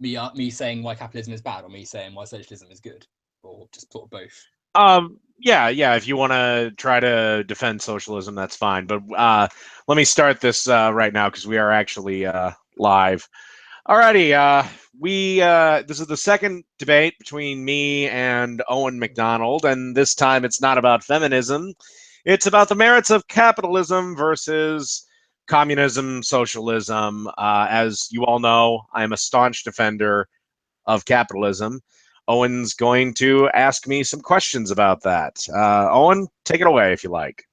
me saying why capitalism is bad, or me saying why socialism is good, or just sort of both? Yeah. If you want to try to defend socialism, that's fine. But let me start this right now because we are actually live. Alrighty. This is the second debate between me and Owen Macdonald, and this time it's not about feminism. It's about the merits of capitalism versus communism, socialism. As you all know, I am a staunch defender of capitalism. Owen's going to ask me some questions about that. Owen, take it away if you like.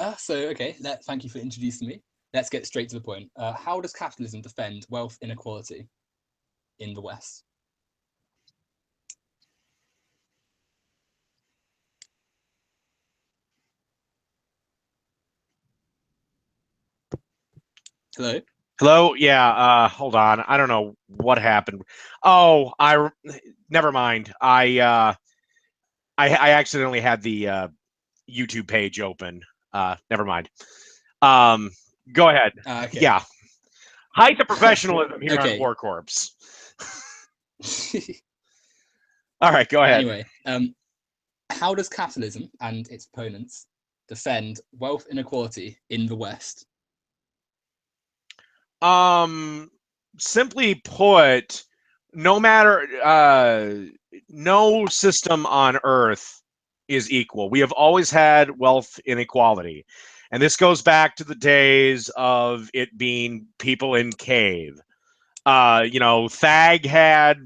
Okay, thank you for introducing me. Let's get straight to the point. How does capitalism defend wealth inequality in the West? Hello? Hello? Yeah, hold on. I don't know what happened. Oh, never mind. I accidentally had the YouTube page open. Never mind. Go ahead. Okay. Yeah. Height of professionalism here on Okay. Warcorpse. All right, go ahead. Anyway, how does capitalism and its opponents defend wealth inequality in the West? Simply put, no system on earth is equal. We have always had wealth inequality. And this goes back to the days of it being people in cave. Thag had,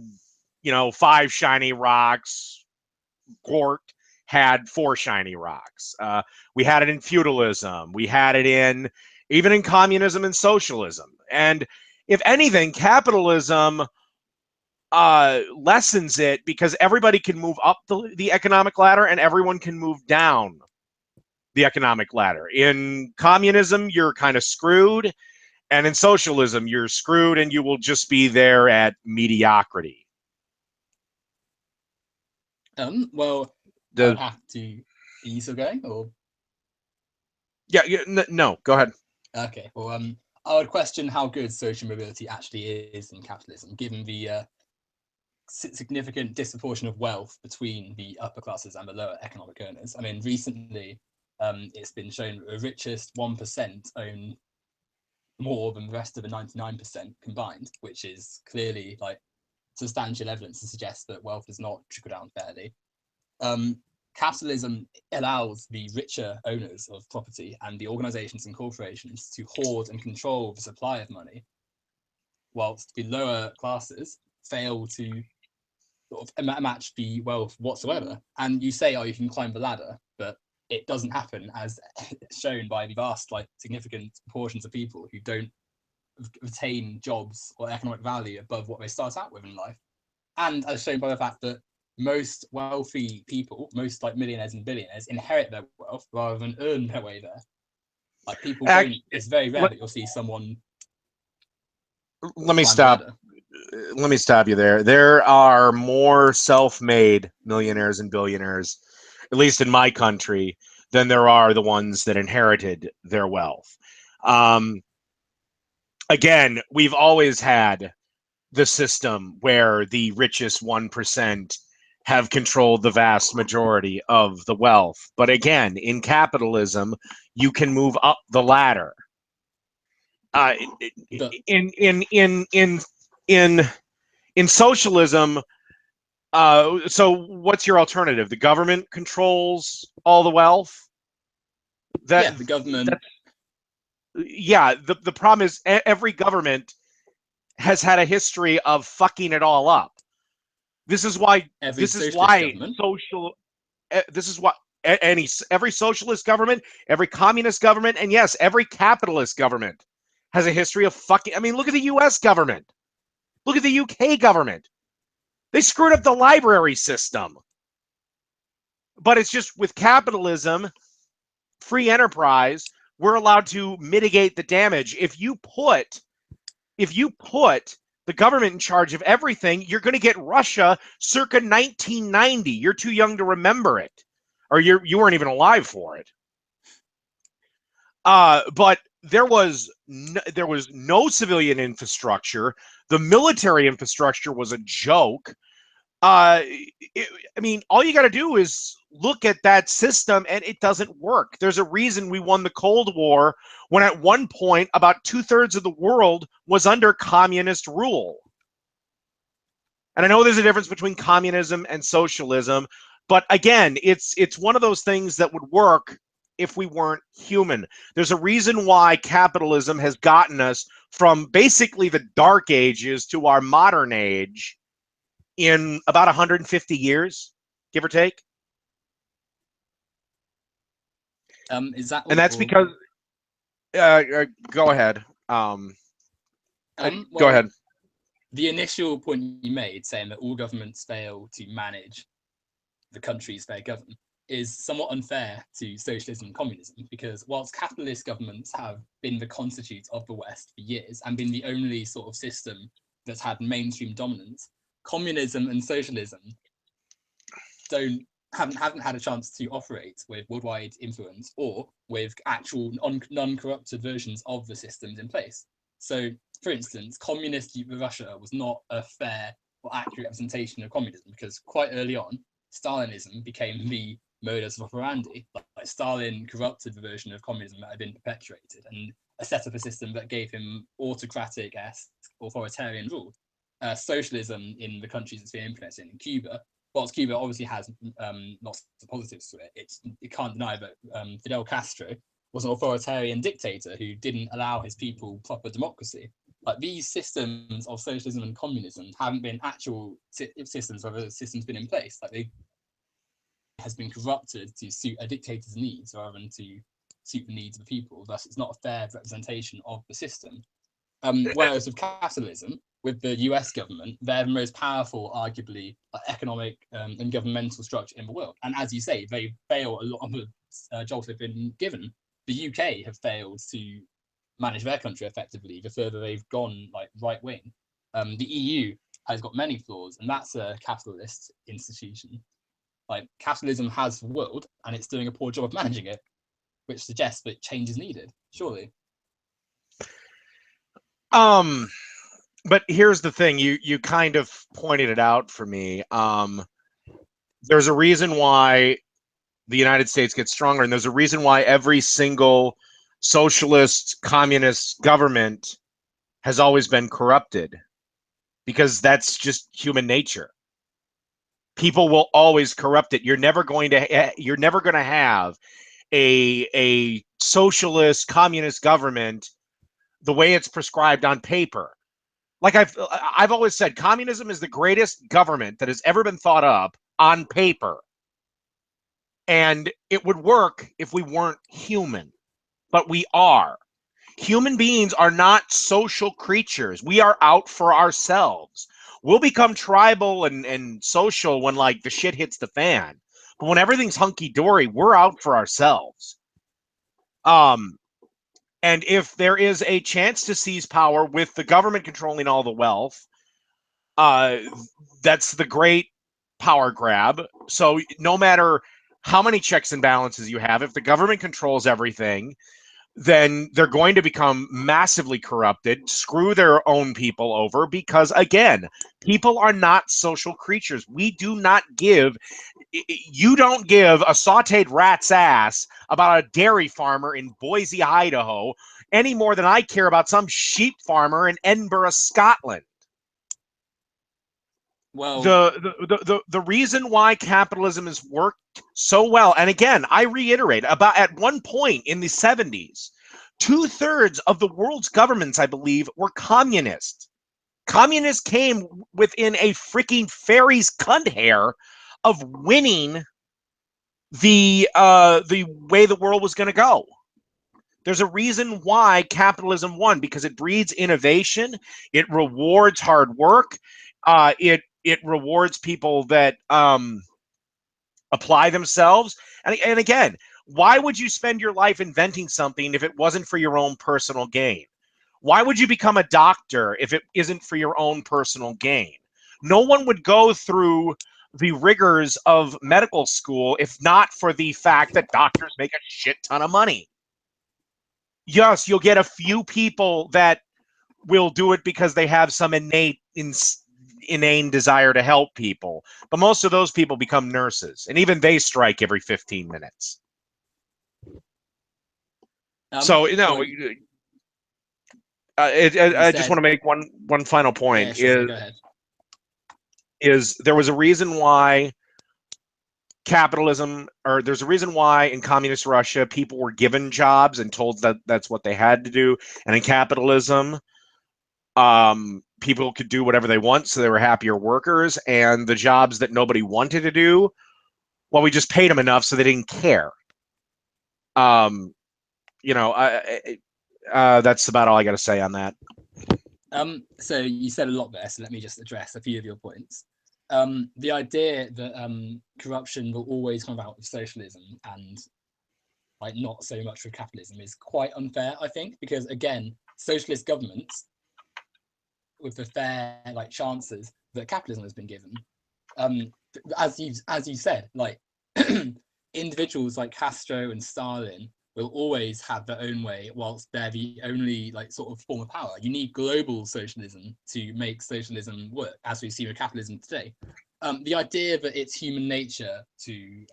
5 shiny rocks. Gort had 4 shiny rocks. We had it in feudalism. We had it even in communism and socialism. And if anything, capitalism lessens it because everybody can move up the economic ladder and everyone can move down the economic ladder. In communism, you're kind of screwed. And in socialism, you're screwed and you will just be there at mediocrity. Well, I would have to. Are you still going, or? Yeah, no, go ahead. Okay, well, I would question how good social mobility actually is in capitalism, given the significant disproportion of wealth between the upper classes and the lower economic earners. I mean, recently, it's been shown that the richest 1% own more than the rest of the 99% combined, which is clearly like substantial evidence to suggest that wealth does not trickle down fairly. Capitalism allows the richer owners of property and the organizations and corporations to hoard and control the supply of money, whilst the lower classes fail to sort of match the wealth whatsoever. And you say, oh, you can climb the ladder, but it doesn't happen, as shown by the vast, significant proportions of people who don't retain jobs or economic value above what they start out with in life. And as shown by the fact that most wealthy people, most millionaires and billionaires, inherit their wealth rather than earn their way there. People don't. It's very rare that you'll see someone. Let me stop you there. There are more self-made millionaires and billionaires, at least in my country, than there are the ones that inherited their wealth. Again, we've always had the system where the richest 1% have controlled the vast majority of the wealth. But again, in capitalism, you can move up the ladder. In socialism, so what's your alternative? The government controls all the wealth. The government. The problem is every government has had a history of fucking it all up. This is why every socialist government, every communist government, and yes, every capitalist government has a history of fucking. I mean, look at the US government. Look at the UK government. They screwed up the library system. But it's just with capitalism, free enterprise, we're allowed to mitigate the damage. If you put the government in charge of everything, you're going to get Russia circa 1990. You're too young to remember it, or you weren't even alive for it. But there was no civilian infrastructure. The military infrastructure was a joke. I mean, all you got to do is look at that system, and it doesn't work. There's a reason we won the Cold War when at one point about 2/3 of the world was under communist rule. And I know there's a difference between communism and socialism, but again, it's one of those things that would work if we weren't human. There's a reason why capitalism has gotten us from basically the dark ages to our modern age in about 150 years, give or take. Is that all? And that's because go ahead. Well, Go ahead. The initial point you made, saying that all governments fail to manage the countries they govern, is somewhat unfair to socialism and communism, because whilst capitalist governments have been the constitute of the West for years and been the only sort of system that's had mainstream dominance, communism and socialism haven't had a chance to operate with worldwide influence or with actual non-corrupted versions of the systems in place. So, for instance, communist Russia was not a fair or accurate representation of communism, because quite early on, Stalinism became the modus operandi. Like Stalin corrupted the version of communism that had been perpetuated and set up a system that gave him autocratic-esque authoritarian rule. Socialism in the countries it's been implemented in Cuba, whilst Cuba obviously has lots of positives to it, it can't deny that Fidel Castro was an authoritarian dictator who didn't allow his people proper democracy. Like, these systems of socialism and communism haven't been actual systems where the system's been in place. Like, they has been corrupted to suit a dictator's needs rather than to suit the needs of the people. Thus, it's not a fair representation of the system. Whereas with capitalism, with the US government, they're the most powerful, arguably, economic and governmental structure in the world. And as you say, they fail a lot of the jobs they've been given. The UK have failed to manage their country effectively the further they've gone, like, right wing. The EU has got many flaws, and that's a capitalist institution. Like, capitalism has the world, and it's doing a poor job of managing it, which suggests that change is needed, surely. But here's the thing, you kind of pointed it out for me. There's a reason why the United States gets stronger, and there's a reason why every single socialist, communist government has always been corrupted, because that's just human nature. People will always corrupt it. You're never going to have a socialist, communist government the way it's prescribed on paper. Like I've always said, communism is the greatest government that has ever been thought up on paper. And it would work if we weren't human, but we are. Human beings are not social creatures. We are out for ourselves. We'll become tribal and social when, like, the shit hits the fan. But when everything's hunky-dory, we're out for ourselves. And if there is a chance to seize power with the government controlling all the wealth, that's the great power grab. So no matter how many checks and balances you have, if the government controls everything, then they're going to become massively corrupted, screw their own people over, because, again, people are not social creatures. You don't give a sauteed rat's ass about a dairy farmer in Boise, Idaho, any more than I care about some sheep farmer in Edinburgh, Scotland. Well, the reason why capitalism has worked so well, and again, I reiterate, about at one point in the 70s, 2/3 of the world's governments, I believe, were communist. Communists came within a freaking fairy's cunt hair of winning the way the world was going to go. There's a reason why capitalism won, because it breeds innovation, it rewards hard work, it rewards people that apply themselves. And again, why would you spend your life inventing something if it wasn't for your own personal gain? Why would you become a doctor if it isn't for your own personal gain? No one would go through the rigors of medical school if not for the fact that doctors make a shit ton of money. Yes, you'll get a few people that will do it because they have some inane desire to help people. But most of those people become nurses, and even they strike every 15 minutes. So, you know, I just want to make one final point. Yeah, sure, go ahead. Is there was a reason why capitalism, or there's a reason why in communist Russia people were given jobs and told that that's what they had to do, and in capitalism people could do whatever they want, so they were happier workers. And the jobs that nobody wanted to do, well, we just paid them enough so they didn't care. You know, that's about all I got to say on that. So you said a lot there, so let me just address a few of your points. The idea that corruption will always come about with socialism and like not so much with capitalism is quite unfair, I think, because again, socialist governments with the fair like chances that capitalism has been given, as you said, like individuals like Castro and Stalin will always have their own way, whilst they're the only like sort of form of power. You need global socialism to make socialism work, as we see with capitalism today. The idea that it's human nature to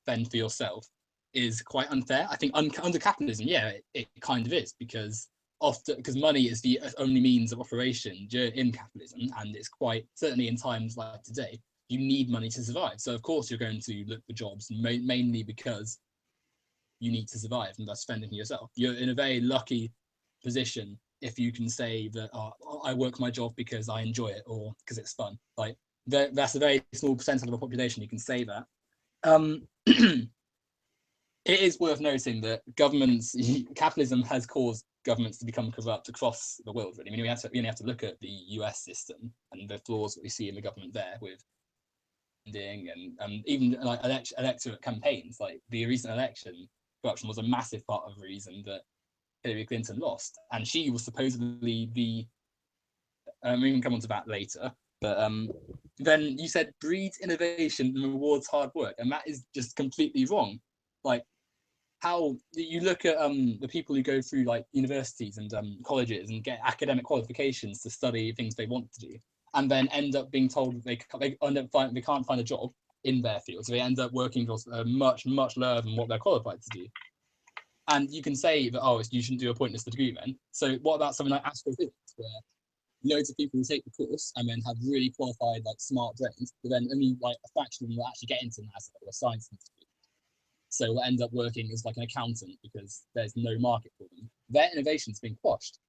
fend for yourself is quite unfair. I think under capitalism, yeah, it kind of is, because often because money is the only means of operation in capitalism, and it's quite certainly in times like today, you need money to survive. So of course you're going to look for jobs mainly because you need to survive and thus fending for yourself. You're in a very lucky position if you can say that I work my job because I enjoy it or because it's fun. Like that's a very small percentile of the population who can say that. It is worth noting that capitalism has caused governments to become corrupt across the world. Really, I mean, we only have to look at the U.S. system and the flaws that we see in the government there with funding and even like electorate campaigns. Like the recent election, corruption was a massive part of the reason that Hillary Clinton lost, and she was supposedly the. We can come on to that later, but then you said breeds innovation and rewards hard work, and that is just completely wrong. Like how you look at the people who go through like universities and colleges and get academic qualifications to study things they want to do, and then end up being told they can't find a job in their field, so they end up working for much lower than what they're qualified to do. And you can say that you shouldn't do a pointless degree then. So what about something like astrophysics, where loads of people will take the course and then have really qualified like smart brains, but then only like a fraction of them will actually get into NASA or a science institute. So we'll end up working as like an accountant because there's no market for them. Their innovation's been quashed.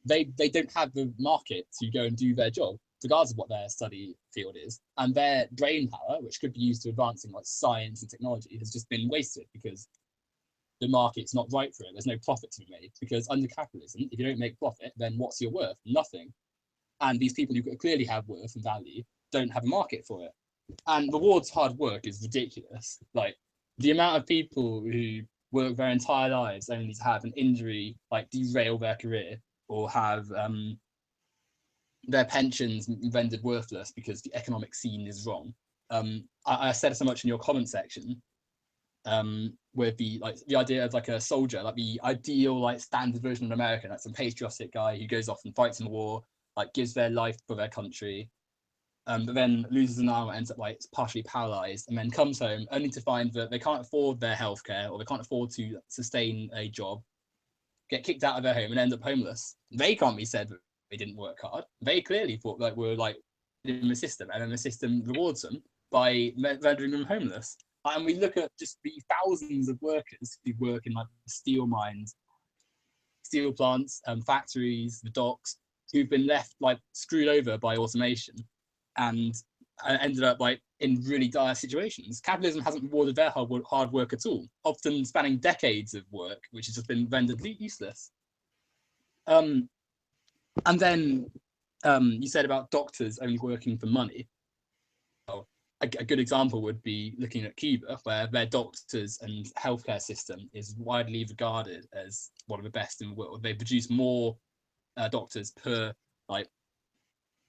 They don't have the market to go and do their job, regardless of what their study field is. And their brain power, which could be used to advancing like science and technology, has just been wasted because the market's not right for it. There's no profit to be made, because under capitalism, if you don't make profit, then what's your worth? Nothing. And these people who clearly have worth and value don't have a market for it. And rewards hard work is ridiculous. Like the amount of people who work their entire lives only to have an injury like derail their career or have their pensions rendered worthless because the economic scene is wrong. I said so much in your comment section with the idea of like a soldier, like the ideal like standard version of an American, like some patriotic guy who goes off and fights in war, like gives their life for their country, but then loses an arm, ends up like partially paralyzed, and then comes home only to find that they can't afford their healthcare or they can't afford to sustain a job, get kicked out of their home and end up homeless. They can't be said that they didn't work hard. They clearly thought that were like in the system, and then the system rewards them by rendering them homeless. And we look at just the thousands of workers who work in like steel mines, steel plants, factories, the docks, who've been left like screwed over by automation and ended up like in really dire situations. Capitalism hasn't rewarded their hard work at all, often spanning decades of work, which has just been rendered useless. And then you said about doctors only working for money. Well, a good example would be looking at Cuba, where their doctors and healthcare system is widely regarded as one of the best in the world. They produce more doctors per like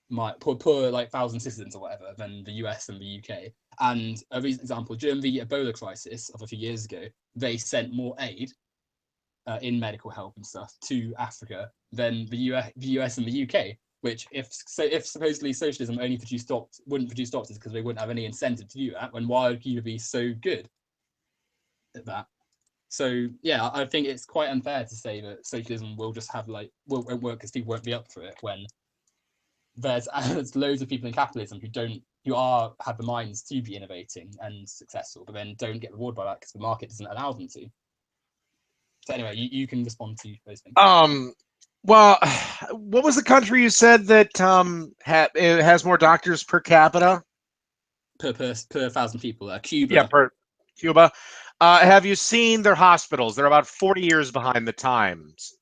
per like 1,000 citizens or whatever than the US and the UK. And a recent example, during the Ebola crisis of a few years ago, they sent more aid in medical help and stuff to Africa than the US and the UK. Which, if supposedly socialism only wouldn't produce doctors because they wouldn't have any incentive to do that, when why would Cuba be so good at that? So yeah, I think it's quite unfair to say that socialism will just have won't work because people won't be up for it when there's loads of people in capitalism who have the minds to be innovating and successful, but then don't get rewarded by that because the market doesn't allow them to. So anyway, you can respond to those things. Well, what was the country you said that it has more doctors per capita? Per 1,000 people. Cuba. Yeah, per Cuba. Have you seen their hospitals? They're about 40 years behind the times.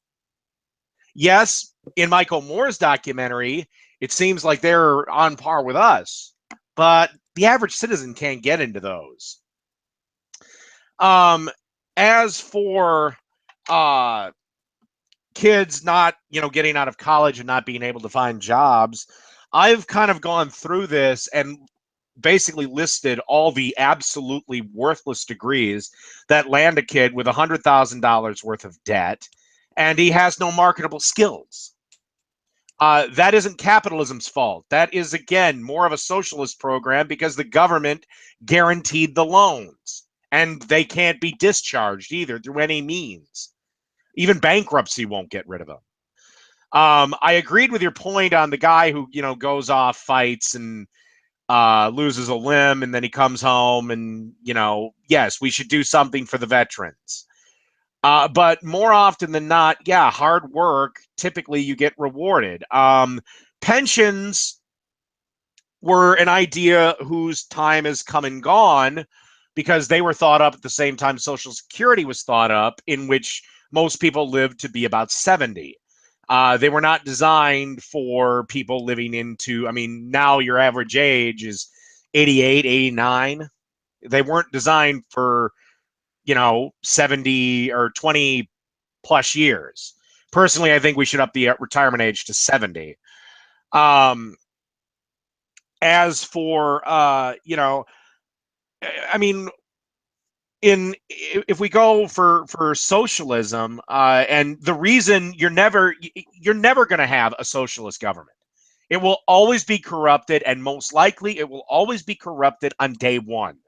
Yes, in Michael Moore's documentary, it seems like they're on par with us, but the average citizen can't get into those. As for kids not, getting out of college and not being able to find jobs, I've kind of gone through this and basically listed all the absolutely worthless degrees that land a kid with $100,000 worth of debt, and he has no marketable skills. That isn't capitalism's fault. That is, again, more of a socialist program because the government guaranteed the loans, and they can't be discharged either through any means. Even bankruptcy won't get rid of them. I agreed with your point on the guy who, goes off, fights, and loses a limb, and then he comes home and, yes, we should do something for the veterans. But more often than not, yeah, hard work, typically you get rewarded. Pensions were an idea whose time has come and gone because they were thought up at the same time Social Security was thought up, in which most people lived to be about 70. They were not designed for people living into, now your average age is 88, 89. They weren't designed for, 70 or 20 plus years. Personally, I think we should up the retirement age to 70. As for, if we go for socialism, and the reason you're never going to have a socialist government, it will always be corrupted, and most likely it will always be corrupted on day one.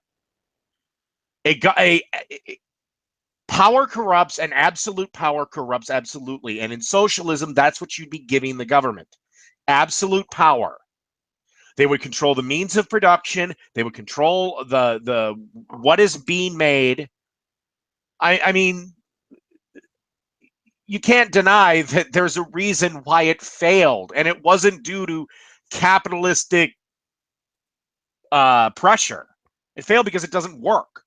Power corrupts, and absolute power corrupts absolutely. And in socialism, that's what you'd be giving the government: absolute power. They would control the means of production. They would control the what is being made. I mean, you can't deny that there's a reason why it failed, and it wasn't due to capitalistic pressure. It failed because it doesn't work.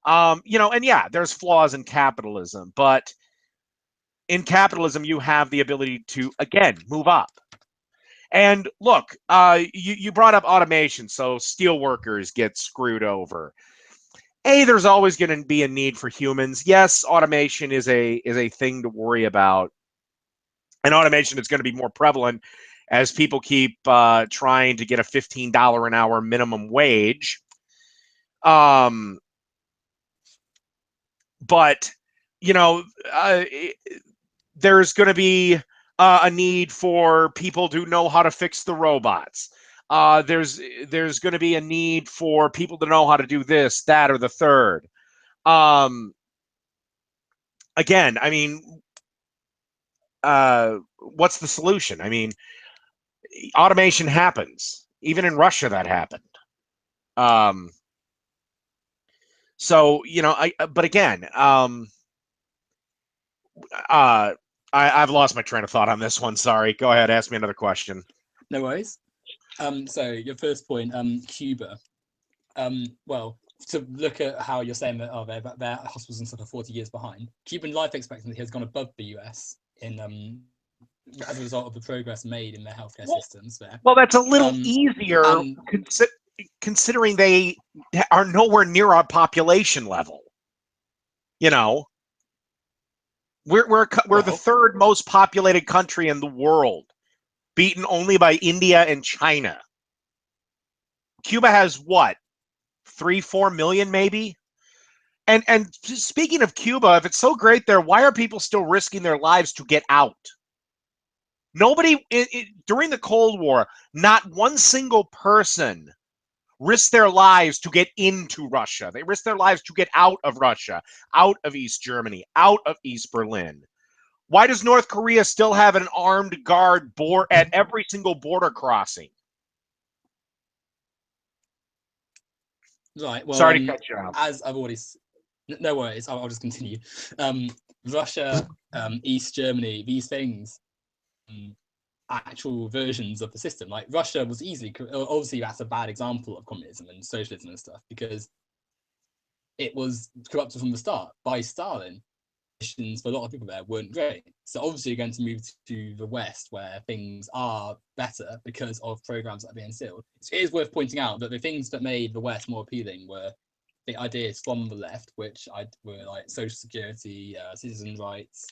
And yeah, there's flaws in capitalism, but in capitalism, you have the ability to, again, move up. And look, you brought up automation, so steel workers get screwed over. There's always going to be a need for humans. Yes, automation is a thing to worry about, and automation is going to be more prevalent as people keep trying to get a $15 an hour minimum wage. But there's going to be a need for people to know how to fix the robots. There's going to be a need for people to know how to do this, that, or the third. Again, what's the solution? Automation happens. Even in Russia, that happened. So, but again, I've lost my train of thought on this one. Sorry. Go ahead. Ask me another question. No worries. So your first point, Cuba. Well, to look at how you're saying that their hospitals and stuff are 40 years behind. Cuban life expectancy has gone above the US in as a result of the progress made in their healthcare systems there. Well, that's a little easier considering they are nowhere near our population level. We're the third most populated country in the world, beaten only by India and China. Cuba has what, 3-4 million maybe? And speaking of Cuba, if it's so great there, why are people still risking their lives to get out? Nobody during the Cold War, not one single person risked their lives to get into Russia. They risked their lives to get out of Russia, out of East Germany, out of East Berlin. Why does North Korea still have an armed guard at every single border crossing? Right. Well, Sorry to cut you off. as I've already, no worries. I'll just continue. Russia, East Germany, these things, actual versions of the system. Like Russia was easily, obviously, that's a bad example of communism and socialism and stuff because it was corrupted from the start by Stalin. For a lot of people there weren't great. So obviously you're going to move to the West where things are better because of programs that are being instilled. It is worth pointing out that the things that made the West more appealing were the ideas from the left, which were like social security, citizen rights,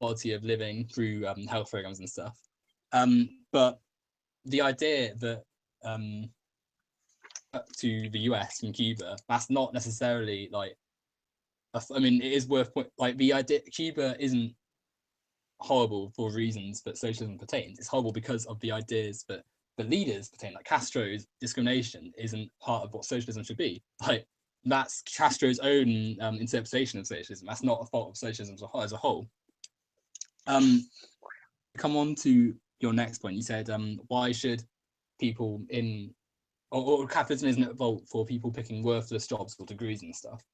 quality of living through health programs and stuff. But the idea that to the US from Cuba, that's not necessarily like, I mean, it is worth like the idea Cuba isn't horrible for reasons that socialism pertains. It's horrible because of the ideas that the leaders pertain. Like Castro's discrimination isn't part of what socialism should be. Like that's Castro's own interpretation of socialism. That's not a fault of socialism as a whole. Come on to your next point. You said, why should people or capitalism isn't a fault for people picking worthless jobs or degrees and stuff.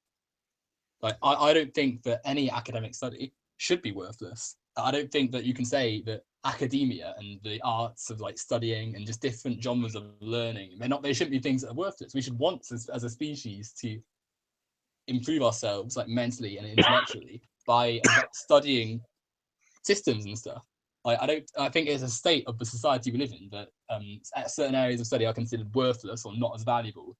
Like, I don't think that any academic study should be worthless. I don't think that you can say that academia and the arts of like studying and just different genres of learning, they shouldn't be things that are worthless. We should want as a species to improve ourselves like mentally and intellectually by studying systems and stuff. I think it's a state of the society we live in that certain areas of study are considered worthless or not as valuable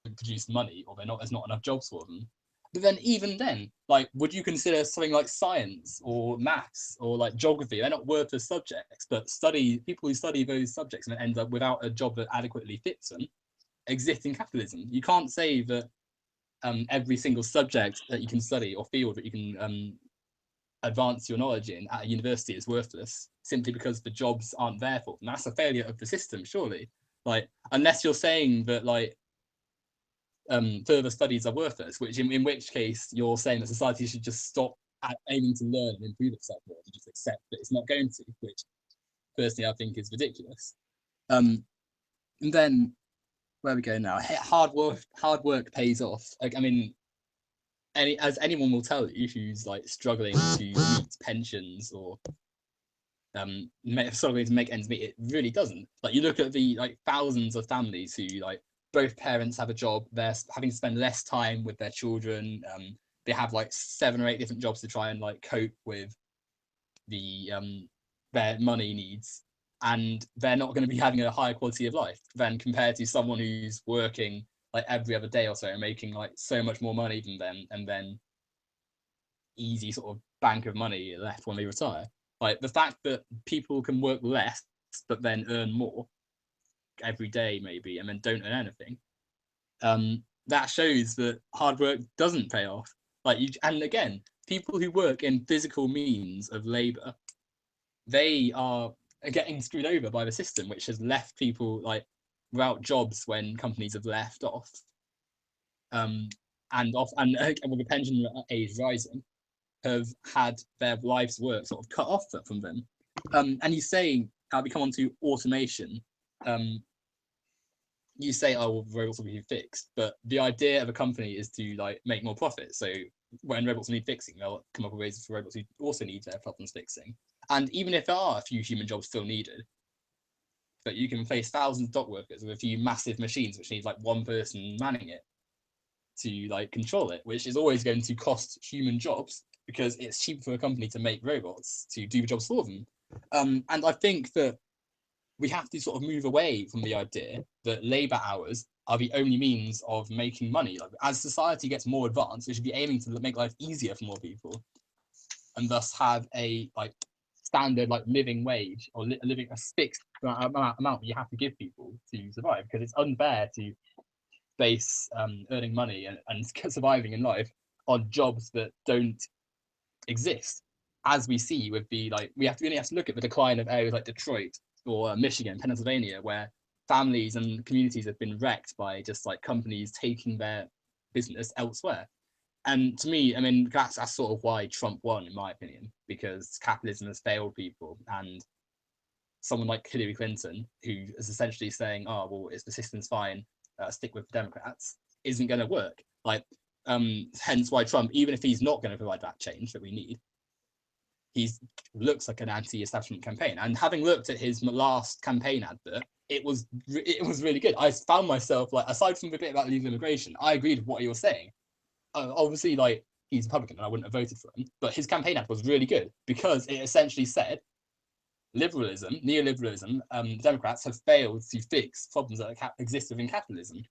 to produce money, or there's not enough jobs for them. But then even then, like, would you consider something like science or maths or like geography? They're not worthless subjects, but people who study those subjects and end up without a job that adequately fits them exist in capitalism. You can't say that every single subject that you can study or field that you can advance your knowledge in at a university is worthless simply because the jobs aren't there for them. That's a failure of the system, surely. Like, unless you're saying that like further studies are worthless, which in which case you're saying that society should just stop aiming to learn and improve itself more and just accept that it's not going to, which personally I think is ridiculous. And then where we go now, hard work pays off. Like, I mean, as anyone will tell you who's like struggling to meet pensions or struggling to make ends meet, it really doesn't. Like, you look at the like thousands of families who like both parents have a job, they're having to spend less time with their children, they have like 7 or 8 different jobs to try and like cope with the their money needs, and they're not going to be having a higher quality of life than compared to someone who's working like every other day or so and making like so much more money than them, and then easy sort of bank of money left when they retire. Like, the fact that people can work less but then earn more every day maybe and then don't earn anything, that shows that hard work doesn't pay off. Like, and again, people who work in physical means of labor, they are getting screwed over by the system, which has left people like without jobs when companies have left off, and with the pension age rising, have had their life's work sort of cut off from them. And you say, we come on to automation. You say, oh, well, robots will be fixed, but the idea of a company is to like make more profit. So when robots need fixing, they'll come up with ways for robots who also need their problems fixing. And even if there are a few human jobs still needed, but you can replace thousands of dock workers with a few massive machines which need like one person manning it to like control it, which is always going to cost human jobs because it's cheaper for a company to make robots to do the jobs for them. And I think that we have to sort of move away from the idea that labor hours are the only means of making money. Like, as society gets more advanced, we should be aiming to make life easier for more people, and thus have a like standard like living wage or living a fixed amount you have to give people to survive. Because it's unfair to base earning money and surviving in life on jobs that don't exist, as we see with the we really have to look at the decline of areas like Detroit or Michigan, Pennsylvania, where families and communities have been wrecked by just like companies taking their business elsewhere. And to me, I mean, that's sort of why Trump won, in my opinion, because capitalism has failed people, and someone like Hillary Clinton, who is essentially saying, "Oh, well, if the system's fine, stick with the Democrats," isn't going to work. Hence why Trump, even if he's not going to provide that change that we need, he looks like an anti-establishment campaign. And having looked at his last campaign advert, it was really good. I found myself, like, aside from the bit about legal immigration, I agreed with what he was saying. Obviously, like, he's Republican and I wouldn't have voted for him, but his campaign ad was really good because it essentially said liberalism, neoliberalism, Democrats have failed to fix problems that exist within capitalism.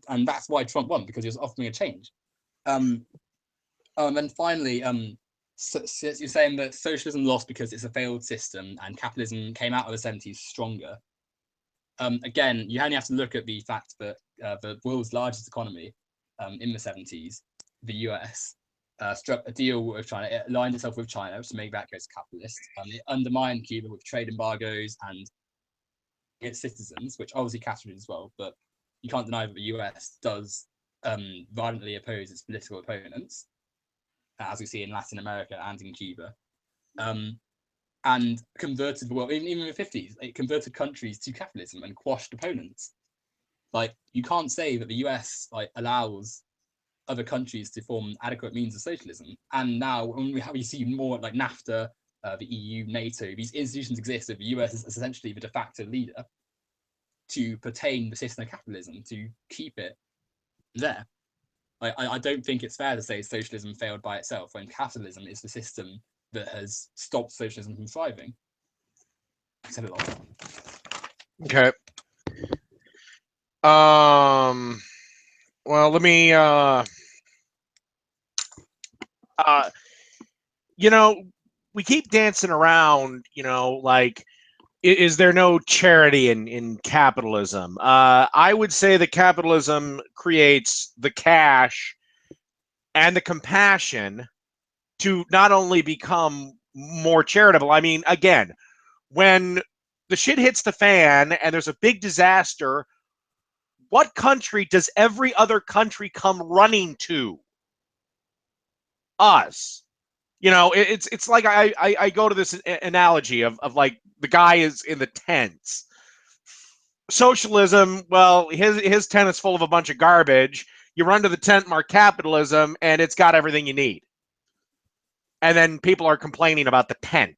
And that's why Trump won, because he was offering a change. And finally, so you're saying that socialism lost because it's a failed system and capitalism came out of the 70s stronger. Again, you only have to look at the fact that the world's largest economy in the 70s, the US, struck a deal with China. It aligned itself with China to make that go to capitalist. It undermined Cuba with trade embargoes and its citizens, which obviously captured as well. But you can't deny that the US does violently oppose its political opponents, as we see in Latin America and in Cuba. And converted the world, even in the 50s, it converted countries to capitalism and quashed opponents. Like, you can't say that the US allows other countries to form adequate means of socialism. And now when we see more like NAFTA, the EU, NATO, these institutions exist, so the US is essentially the de facto leader to pertain the system of capitalism, to keep it there. I don't think it's fair to say socialism failed by itself when capitalism is the system that has stopped socialism from thriving. I said it all. Okay. Well, let me we keep dancing around, like, is there no charity in capitalism? I would say that capitalism creates the cash and the compassion to not only become more charitable. I mean, again, when the shit hits the fan and there's a big disaster, what country does every other country come running to? Us. It's like I go to this analogy of like the guy is in the tents. Socialism, well, his tent is full of a bunch of garbage. You run to the tent marked capitalism, and it's got everything you need. And then people are complaining about the tent.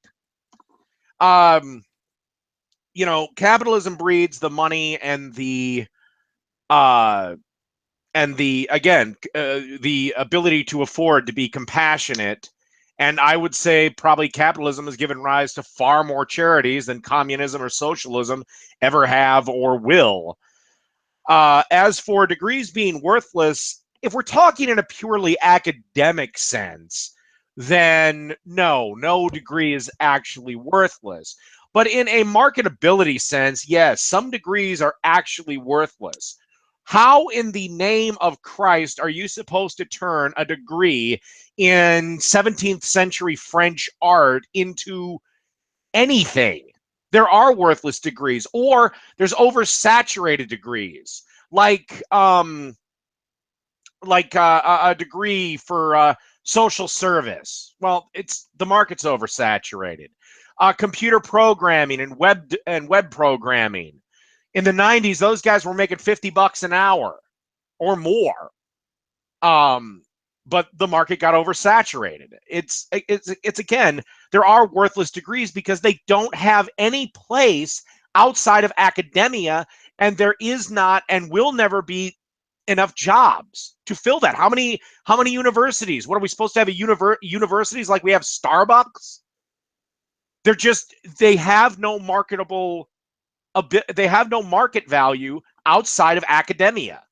Capitalism breeds the money and the ability to afford to be compassionate. And I would say probably capitalism has given rise to far more charities than communism or socialism ever have or will. As for degrees being worthless, if we're talking in a purely academic sense, then no degree is actually worthless. But in a marketability sense, yes, some degrees are actually worthless. How in the name of Christ are you supposed to turn a degree in 17th century French art into anything? There are worthless degrees, or there's oversaturated degrees, like a degree for social service. Well, the market's oversaturated. Computer programming and web programming. In the 90s, those guys were making $50 an hour or more. But the market got oversaturated. It's again, there are worthless degrees because they don't have any place outside of academia, and there is not and will never be enough jobs to fill that. How many universities? What are we supposed to have? Universities like we have Starbucks? They have no marketable. They have no market value outside of academia.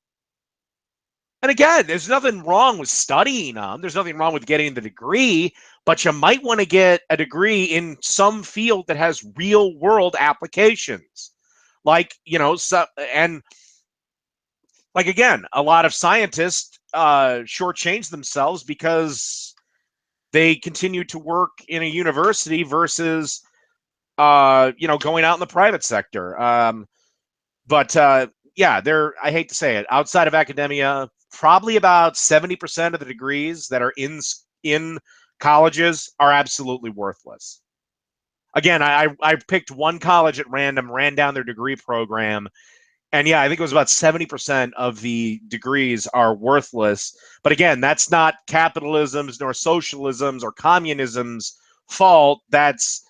And again, there's nothing wrong with studying them. There's nothing wrong with getting the degree, but you might want to get a degree in some field that has real world applications. Like, and like, again, a lot of scientists shortchange themselves because they continue to work in a university versus going out in the private sector. But yeah, I hate to say it, outside of academia, probably about 70% of the degrees that are in colleges are absolutely worthless. Again, I picked one college at random, ran down their degree program, and yeah, I think it was about 70% of the degrees are worthless. But again, that's not capitalism's nor socialism's or communism's fault. That's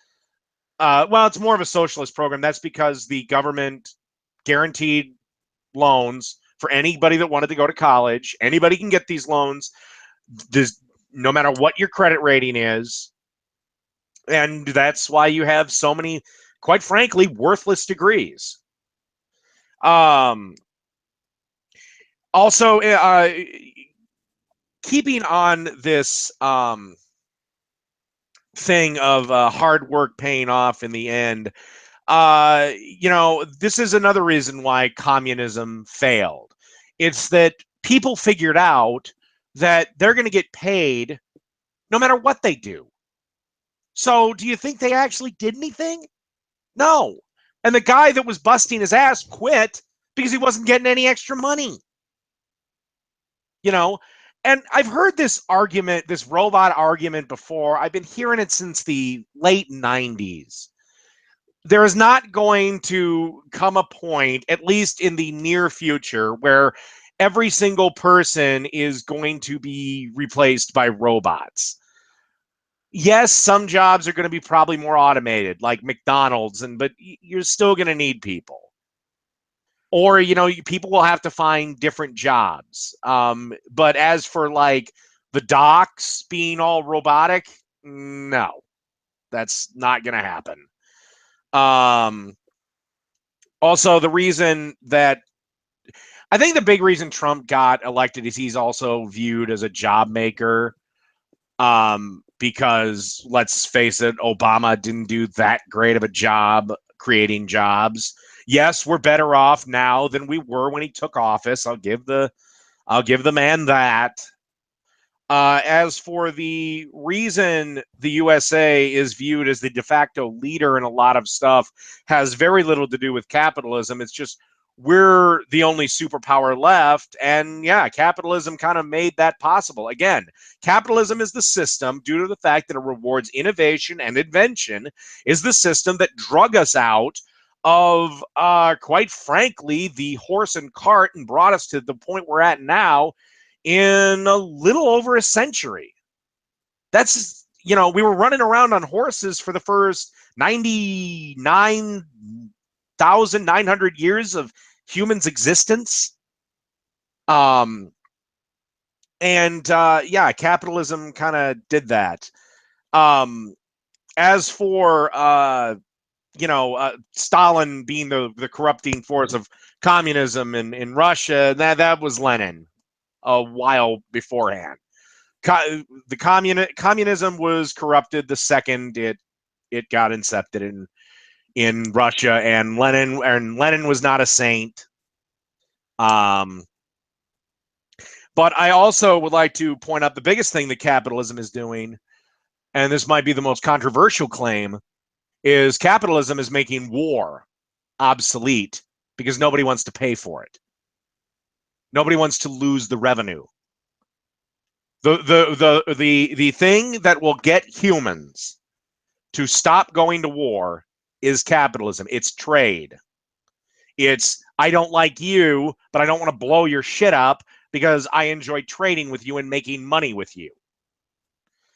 well, it's more of a socialist program. That's because the government guaranteed loans for anybody that wanted to go to college. Anybody can get these loans, no matter what your credit rating is. And that's why you have so many, quite frankly, worthless degrees. Also, keeping on this thing of hard work paying off in the end, this is another reason why communism failed. It's that people figured out that they're going to get paid no matter what they do. So do you think they actually did anything? No. And the guy that was busting his ass quit because he wasn't getting any extra money. And I've heard this argument, this robot argument before. I've been hearing it since the late 90s. There is not going to come a point, at least in the near future, where every single person is going to be replaced by robots. Yes, some jobs are going to be probably more automated, like McDonald's, but you're still going to need people. Or, people will have to find different jobs. But as for like the docks being all robotic, no, that's not going to happen. Also, the reason that I think the big reason Trump got elected is he's also viewed as a job maker. Because let's face it, Obama didn't do that great of a job creating jobs. Yes, we're better off now than we were when he took office. I'll give the man that. As for the reason the USA is viewed as the de facto leader in a lot of stuff, has very little to do with capitalism. It's just we're the only superpower left. And yeah, capitalism kind of made that possible. Again, capitalism is the system, due to the fact that it rewards innovation and invention, is the system that drug us out of, quite frankly, the horse and cart and brought us to the point we're at now in a little over a century. That's, we were running around on horses for the first 99,900 years of humans' existence. Yeah, capitalism kind of did that. As for, Stalin being the corrupting force of communism in Russia, that was Lenin a while beforehand. Communism was corrupted the second it got incepted in Russia, and Lenin was not a saint. But I also would like to point out the biggest thing that capitalism is doing, and this might be the most controversial claim, is capitalism is making war obsolete because nobody wants to pay for it. Nobody wants to lose the revenue. The thing that will get humans to stop going to war is capitalism. It's trade. It's, I don't like you, but I don't want to blow your shit up because I enjoy trading with you and making money with you.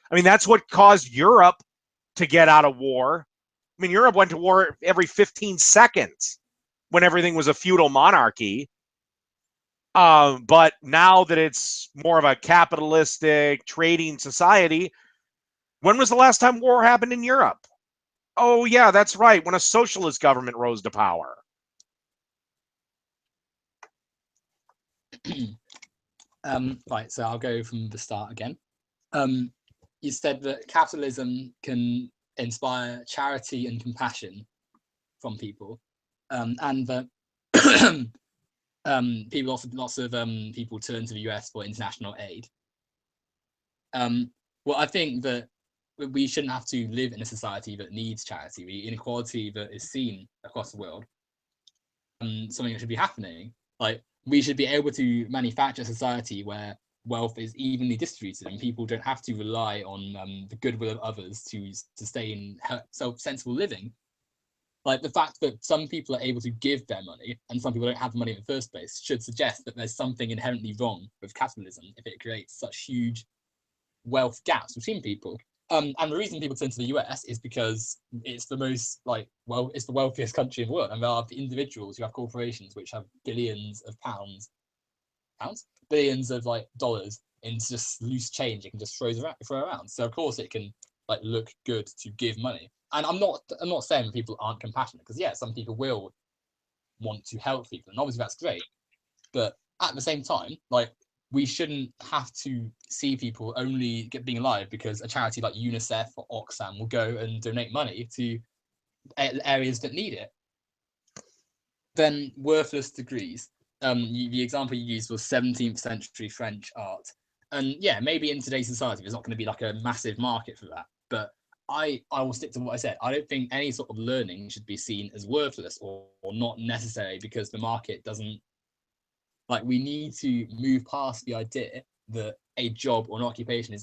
I mean, that's what caused Europe to get out of war. I mean, Europe went to war every 15 seconds when everything was a feudal monarchy. But now that it's more of a capitalistic trading society, when was the last time war happened in Europe? Oh, yeah, that's right. When a socialist government rose to power. Right, so I'll go from the start again. You said that capitalism can inspire charity and compassion from people, and that lots of people turn to the US for international aid. Well, I think that we shouldn't have to live in a society that needs charity. The inequality that is seen across the world, something that should be happening. Like, we should be able to manufacture a society where wealth is evenly distributed and people don't have to rely on the goodwill of others to sustain sensible living. Like, the fact that some people are able to give their money and some people don't have the money in the first place should suggest that there's something inherently wrong with capitalism if it creates such huge wealth gaps between people. And the reason people turn to the US is because it's the most it's the wealthiest country in the world, and there are the individuals who have corporations which have billions of billions of dollars in just loose change it can just throw around. So of course it can look good to give money. And I'm not saying people aren't compassionate, because yeah, some people will want to help people, and obviously that's great. But at the same time, we shouldn't have to see people only being alive because a charity like UNICEF or Oxfam will go and donate money to areas that need it. Then worthless degrees. The example you used was 17th century French art. And yeah, maybe in today's society, there's not going to be a massive market for that. But I will stick to what I said. I don't think any sort of learning should be seen as worthless or not necessary because the market doesn't. We need to move past the idea that a job or an occupation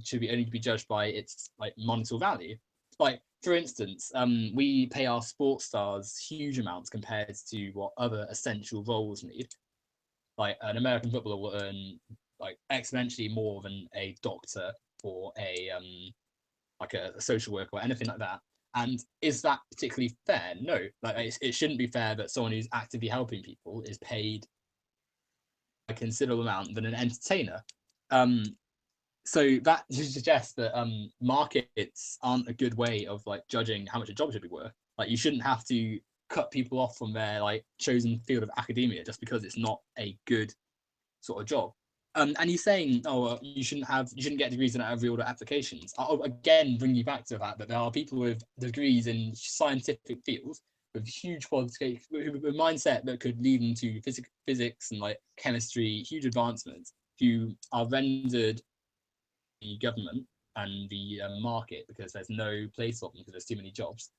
should be judged by its monetary value. For instance, we pay our sports stars huge amounts compared to what other essential roles need. An American footballer will earn exponentially more than a doctor or a social worker or anything like that. And is that particularly fair? No, it shouldn't be fair that someone who's actively helping people is paid a considerable amount than an entertainer. So that suggests that markets aren't a good way of judging how much a job should be worth. You shouldn't have to cut people off from their chosen field of academia just because it's not a good sort of job. And he's saying, you shouldn't get degrees in every order applications. I'll again bring you back to the fact that there are people with degrees in scientific fields with huge qualifications, with a mindset that could lead them to physics and chemistry, huge advancements, who are rendered the government and the market because there's no place for them because there's too many jobs.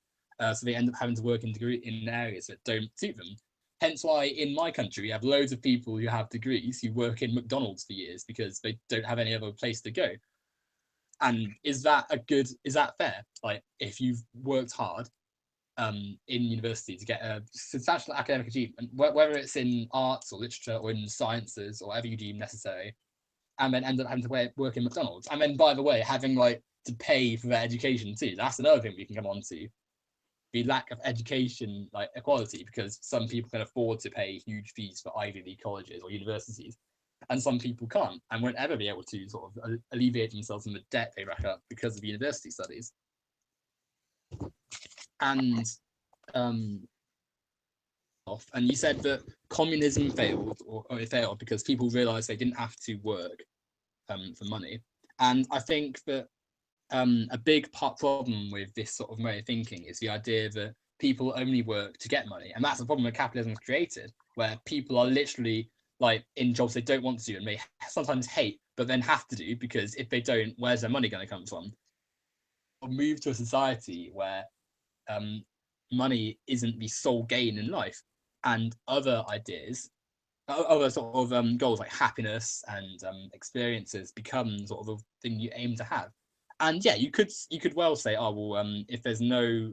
So they end up having to work in areas that don't suit them. Hence why in my country we have loads of people who have degrees who work in McDonald's for years because they don't have any other place to go. And is that fair? If you've worked hard in university to get a substantial academic achievement, whether it's in arts or literature or in sciences or whatever you deem necessary, and then end up having to work in McDonald's, and then by the way having to pay for their education too. That's another thing we can come on to. The lack of education equality, because some people can afford to pay huge fees for Ivy League colleges or universities, and some people can't and won't ever be able to sort of alleviate themselves from the debt they rack up because of university studies. And you said that communism failed, or it failed because people realized they didn't have to work for money. And I think that a big problem with this sort of way of thinking is the idea that people only work to get money. And that's the problem that capitalism has created, where people are literally in jobs they don't want to do and may sometimes hate, but then have to do because if they don't, where's their money going to come from? We'll move to a society where money isn't the sole gain in life, and other ideas, other sort of goals like happiness and experiences become sort of a thing you aim to have. And yeah, you could well say, if there's no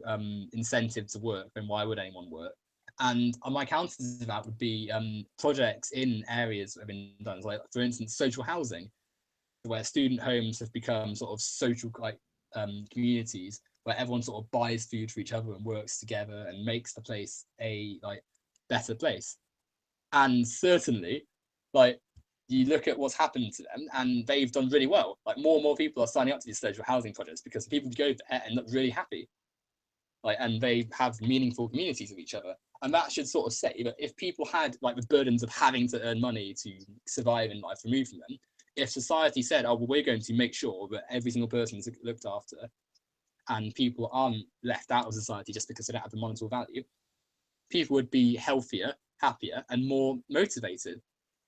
incentive to work, then why would anyone work? And my counter to that would be projects in areas that have been done, for instance, social housing, where student homes have become sort of social communities where everyone sort of buys food for each other and works together and makes the place a better place. And certainly, you look at what's happened to them and they've done really well. More and more people are signing up to these social housing projects because the people who go there end up really happy. And they have meaningful communities with each other. And that should sort of say that if people had the burdens of having to earn money to survive in life removed from them, if society said, we're going to make sure that every single person is looked after and people aren't left out of society just because they don't have the monetary value, people would be healthier, happier and more motivated.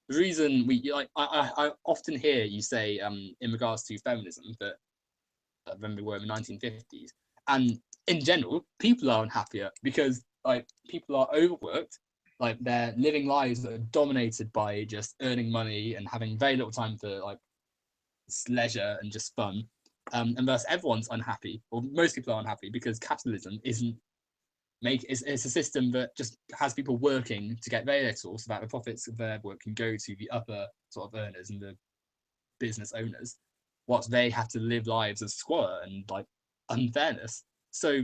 The reason I often hear you say in regards to feminism that when we were in the 1950s, and in general, people are unhappier because like people are overworked, like they're living lives that are dominated by just earning money and having very little time for like leisure and just fun. And thus everyone's unhappy, or most people are unhappy because capitalism isn't it's a system that just has people working to get very little so that the profits of their work can go to the upper sort of earners and the business owners, whilst they have to live lives of squalor and like unfairness. So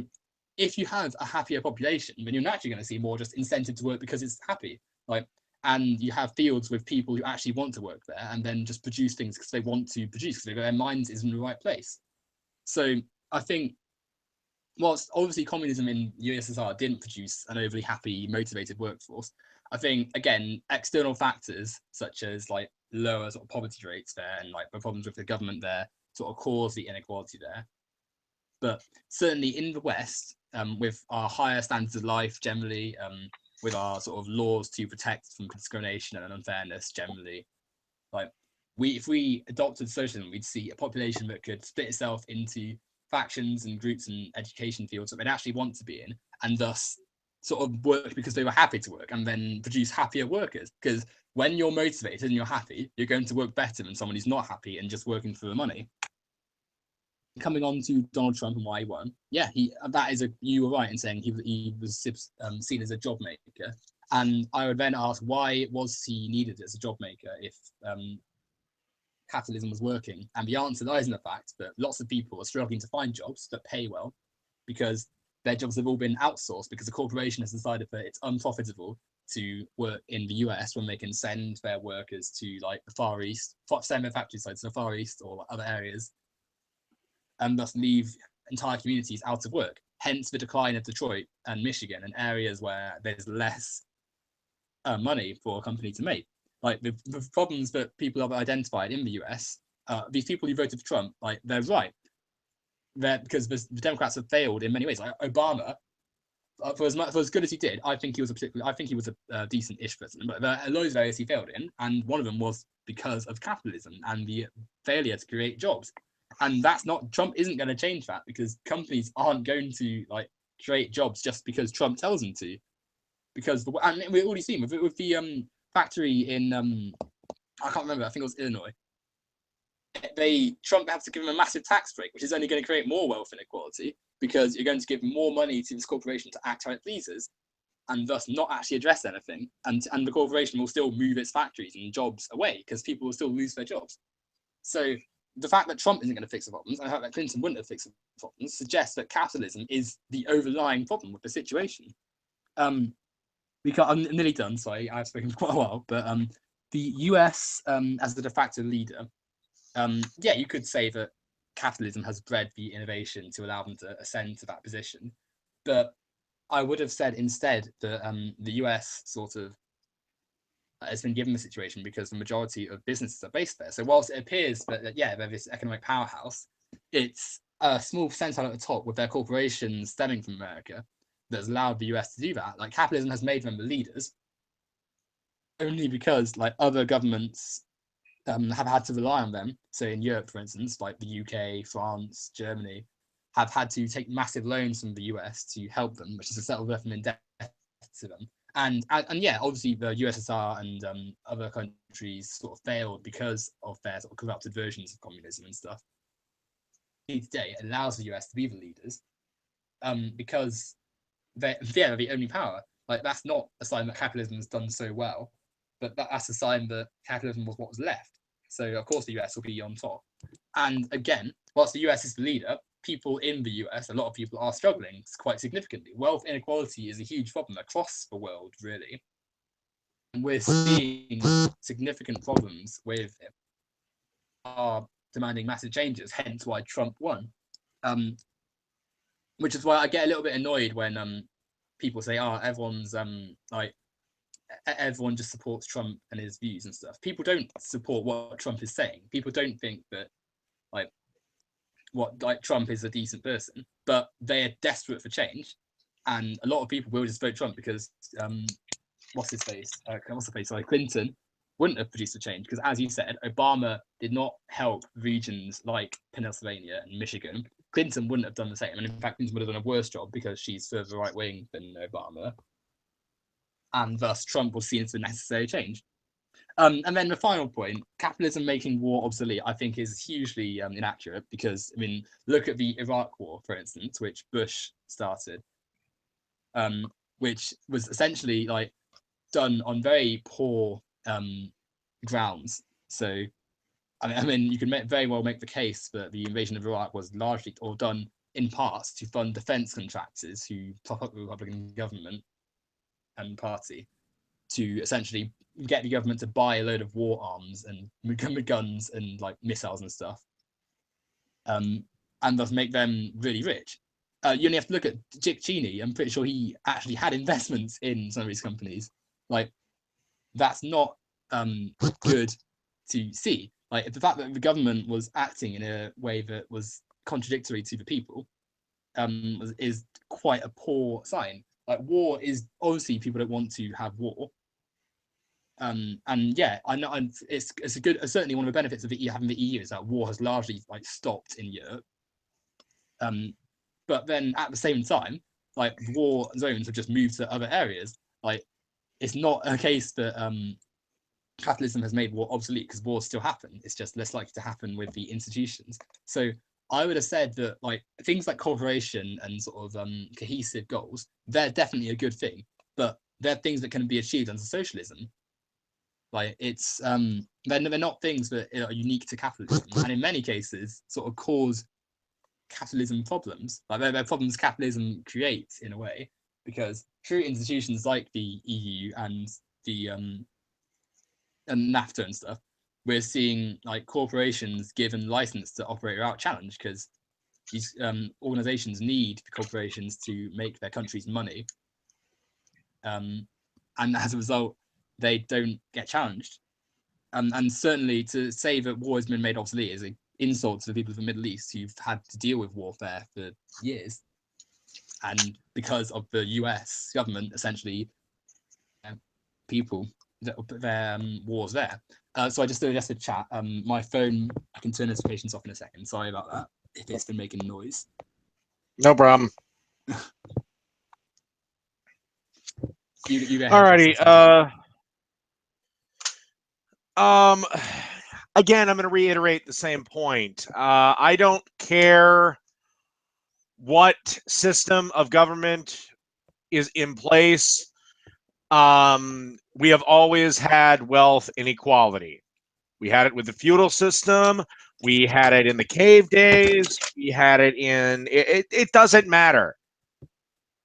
if you have a happier population, then you're naturally going to see more just incentive to work because it's happy. Like, and you have fields with people who actually want to work there and then just produce things because they want to produce, because their minds is in the right place. So I think whilst obviously communism in USSR didn't produce an overly happy, motivated workforce, I think again external factors such as like lower sort of poverty rates there and like the problems with the government there sort of cause the inequality there. But certainly in the West, with our higher standards of life generally, with our sort of laws to protect from discrimination and unfairness generally, like if we adopted socialism, we'd see a population that could split itself into factions and groups and education fields that they'd actually want to be in, and thus sort of work because they were happy to work, and then produce happier workers. Because when you're motivated and you're happy, you're going to work better than someone who's not happy and just working for the money. Coming on to Donald Trump and why he won, yeah, you were right in saying he was seen as a job maker, and I would then ask why was he needed as a job maker if capitalism was working? And the answer lies in the fact that lots of people are struggling to find jobs that pay well because their jobs have all been outsourced because the corporation has decided that it's unprofitable to work in the US when they can send their workers to like the Far East, send their factory sites to the Far East or other areas, and thus leave entire communities out of work. Hence the decline of Detroit and Michigan and areas where there's less money for a company to make. Like the problems that people have identified in the US, these people who voted for Trump, like they're right. Because the Democrats have failed in many ways. Like Obama, for as good as he did, I think he was a decent-ish president. But there are loads of areas he failed in, and one of them was because of capitalism and the failure to create jobs. And that's not Trump isn't going to change that, because companies aren't going to like create jobs just because Trump tells them to. Because and we've already seen with the factory in I can't remember, I think it was Illinois. Trump has to give them a massive tax break, which is only going to create more wealth inequality, because you're going to give more money to this corporation to act how it pleases and thus not actually address anything. And the corporation will still move its factories and jobs away because people will still lose their jobs. So the fact that Trump isn't going to fix the problems, and the fact that Clinton wouldn't have fixed the problems, suggests that capitalism is the overlying problem with the situation. Because I'm nearly done, so I've spoken for quite a while, but the US as the de facto leader, yeah, you could say that capitalism has bred the innovation to allow them to ascend to that position. But I would have said instead that the US sort of has been given the situation because the majority of businesses are based there. So whilst it appears that, yeah, they're this economic powerhouse, it's a small percentile at the top with their corporations stemming from America that's allowed the US to do that. Like capitalism has made them the leaders only because like other governments have had to rely on them. So in Europe, for instance, like the UK, France, Germany, have had to take massive loans from the US to help them, which is to settle them in debt to them. And yeah, obviously the USSR and other countries sort of failed because of their sort of corrupted versions of communism and stuff. Today it allows the US to be the leaders because they're the only power. Like that's not a sign that capitalism has done so well, but that's a sign that capitalism was what was left. So of course the US will be on top. And again, whilst the US is the leader, people in the US, a lot of people are struggling quite significantly. Wealth inequality is a huge problem across the world, really. And we're seeing significant problems with it, are demanding massive changes, hence why Trump won. Which is why I get a little bit annoyed when people say, oh, everyone's like everyone just supports Trump and his views and stuff. People don't support what Trump is saying. People don't think that like Trump is a decent person, but they are desperate for change. And a lot of people will just vote Trump because what's the face? Sorry, Clinton wouldn't have produced a change because, as you said, Obama did not help regions like Pennsylvania and Michigan. Clinton wouldn't have done the same, and in fact, Clinton would have done a worse job because she's further right wing than Obama, and thus Trump was seen as the necessary change. And then the final point, capitalism making war obsolete, I think is hugely inaccurate because, I mean, look at the Iraq War, for instance, which Bush started, which was essentially like done on very poor grounds. So, I mean, you can very well make the case that the invasion of Iraq was largely or done in parts to fund defense contractors who top up the Republican government and party to essentially get the government to buy a load of war arms and guns and like missiles and stuff, and thus make them really rich. You only have to look at Dick Cheney. I'm pretty sure he actually had investments in some of these companies. Like, that's not good to see. Like, the fact that the government was acting in a way that was contradictory to the people is quite a poor sign. Like, war is obviously people don't want to have war. And yeah, I know it's a good, certainly one of the benefits of having the EU is that war has largely like stopped in Europe. But then at the same time, like, war zones have just moved to other areas. Like, it's not a case that capitalism has made war obsolete because wars still happen. It's just less likely to happen with the institutions. So I would have said that like things like cooperation and sort of cohesive goals, they're definitely a good thing, but they're things that can be achieved under socialism. Like, it's they're not things that are unique to capitalism, and in many cases sort of cause capitalism problems. Like, they're problems capitalism creates in a way, because through institutions like the EU and the and NAFTA and stuff, we're seeing like corporations given license to operate without challenge because these organizations need corporations to make their countries money, and as a result they don't get challenged. And certainly to say that war has been made obsolete is an insult to the people of the Middle East who've had to deal with warfare for years, and because of the US government essentially people that put their wars there. So I just suggested chat. My phone, I can turn notifications off in a second. Sorry about that if it's been making noise. No problem. You go ahead. Alrighty. Again, I'm going to reiterate the same point. I don't care what system of government is in place. We have always had wealth inequality. We had it with the feudal system. We had it in the cave days. We had it in, it doesn't matter.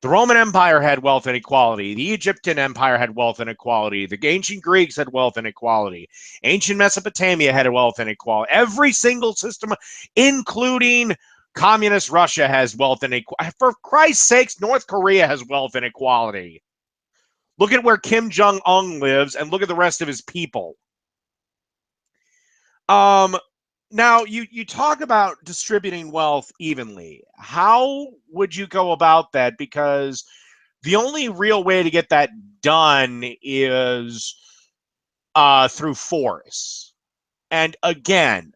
The Roman Empire had wealth inequality. The Egyptian Empire had wealth inequality. The ancient Greeks had wealth inequality. Ancient Mesopotamia had wealth inequality. Every single system, including communist Russia, has wealth inequality. For Christ's sakes, North Korea has wealth inequality. Look at where Kim Jong-un lives and look at the rest of his people. Now, you talk about distributing wealth evenly. How would you go about that? Because the only real way to get that done is through force. And again,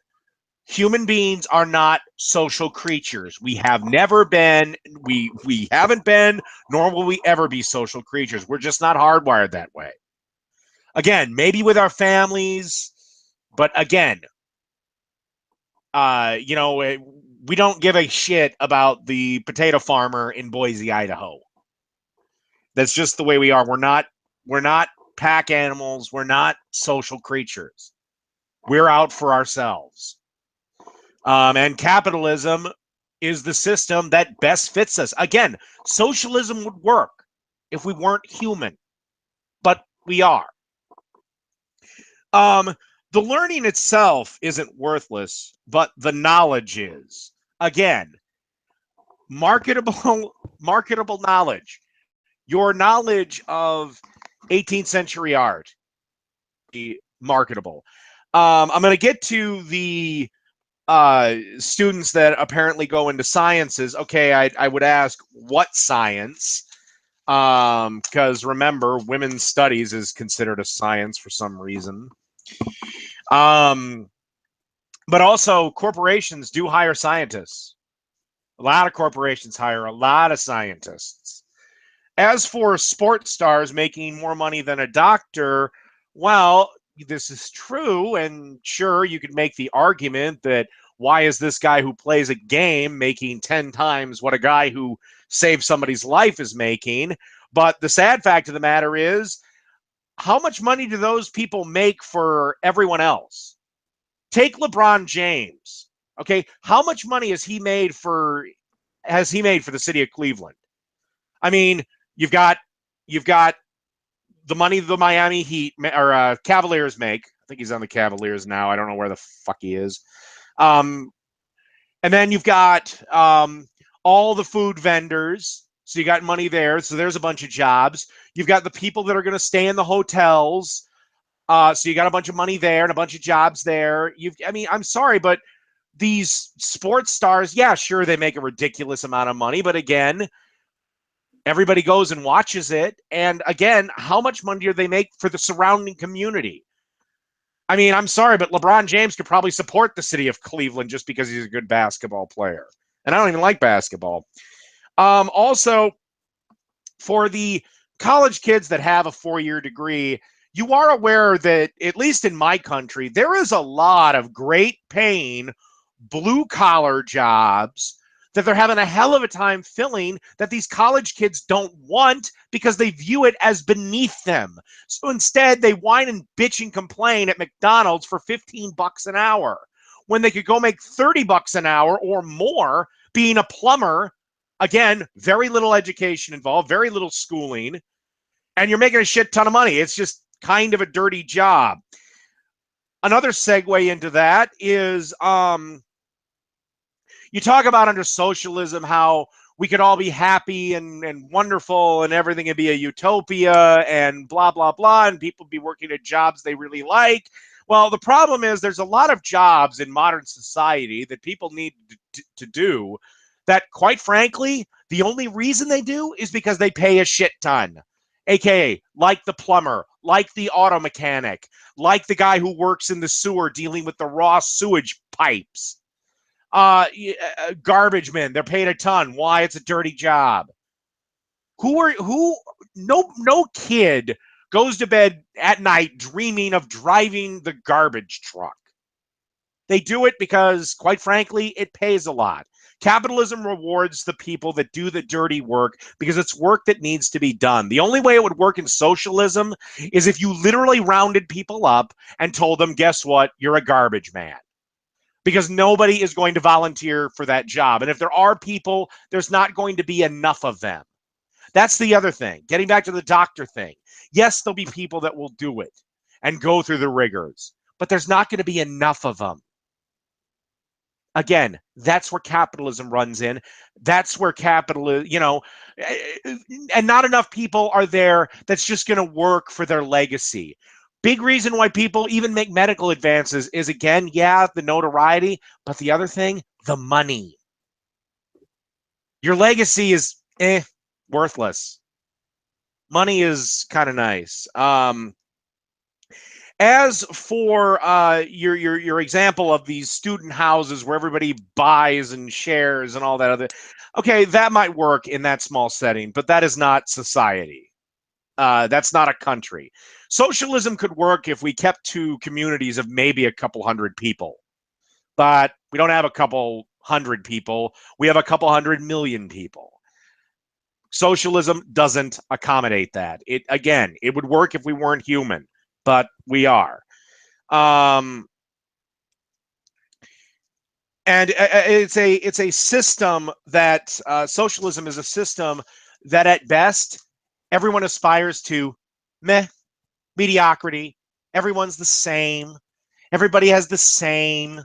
human beings are not social creatures. We have never been, we haven't been, nor will we ever be social creatures. We're just not hardwired that way. Again, maybe with our families, but again, you know, we don't give a shit about the potato farmer in Boise, Idaho. That's just the way we are. We're not pack animals. We're not social creatures. We're out for ourselves. And capitalism is the system that best fits us. Again, socialism would work if we weren't human, but we are. The learning itself isn't worthless, but the knowledge is. Again, marketable knowledge. Your knowledge of 18th century art, marketable. I'm going to get to the students that apparently go into sciences. Okay, I would ask what science. Because remember, women's studies is considered a science for some reason. But also, corporations do hire scientists. A lot of corporations hire a lot of scientists. As for sports stars making more money than a doctor, well, this is true. And sure, you could make the argument that why is this guy who plays a game making 10 times what a guy who saved somebody's life is making? But the sad fact of the matter is, how much money do those people make for everyone else? Take LeBron James. Okay, how much money has he made for the city of Cleveland? I mean, you've got the money the Miami Heat or Cavaliers make. I think he's on the Cavaliers now. I don't know where the fuck he is. And then you've got all the food vendors. So you got money there. So there's a bunch of jobs. You've got the people that are going to stay in the hotels. So you got a bunch of money there and a bunch of jobs there. I'm sorry, but these sports stars, yeah, sure, they make a ridiculous amount of money. But again, everybody goes and watches it. And again, how much money do they make for the surrounding community? I mean, I'm sorry, but LeBron James could probably support the city of Cleveland just because he's a good basketball player. And I don't even like basketball. Also, for the college kids that have a 4-year degree, you are aware that, at least in my country, there is a lot of great paying blue-collar jobs that they're having a hell of a time filling that these college kids don't want because they view it as beneath them. So instead, they whine and bitch and complain at McDonald's for $15 an hour when they could go make $30 an hour or more being a plumber. Again, very little education involved, very little schooling, and you're making a shit ton of money. It's just kind of a dirty job. Another segue into that is you talk about under socialism how we could all be happy and wonderful and everything would be a utopia and blah, blah, blah, and people be working at jobs they really like. Well, the problem is there's a lot of jobs in modern society that people need to do that, quite frankly, the only reason they do is because they pay a shit ton. AKA, like the plumber, like the auto mechanic, like the guy who works in the sewer dealing with the raw sewage pipes. Garbage men, they're paid a ton. Why? It's a dirty job. No kid goes to bed at night dreaming of driving the garbage truck. They do it because, quite frankly, it pays a lot. Capitalism rewards the people that do the dirty work because it's work that needs to be done. The only way it would work in socialism is if you literally rounded people up and told them, guess what? You're a garbage man. Because nobody is going to volunteer for that job. And if there are people, there's not going to be enough of them. That's the other thing. Getting back to the doctor thing. Yes, there'll be people that will do it and go through the rigors, but there's not going to be enough of them. Again, that's where capitalism runs in. That's where and not enough people are there that's just going to work for their legacy. Big reason why people even make medical advances is, again, yeah, the notoriety, but the other thing, the money. Your legacy is worthless. Money is kind of nice. As for your example of these student houses where everybody buys and shares and all that other, okay, that might work in that small setting, but that is not society. That's not a country. Socialism could work if we kept to communities of maybe a couple hundred people, but we don't have a couple hundred people. We have a couple 100 million people. Socialism doesn't accommodate that. It would work if we weren't human, but we are. And it's a system that socialism is a system that at best everyone aspires to mediocrity. Everyone's the same. Everybody has the same.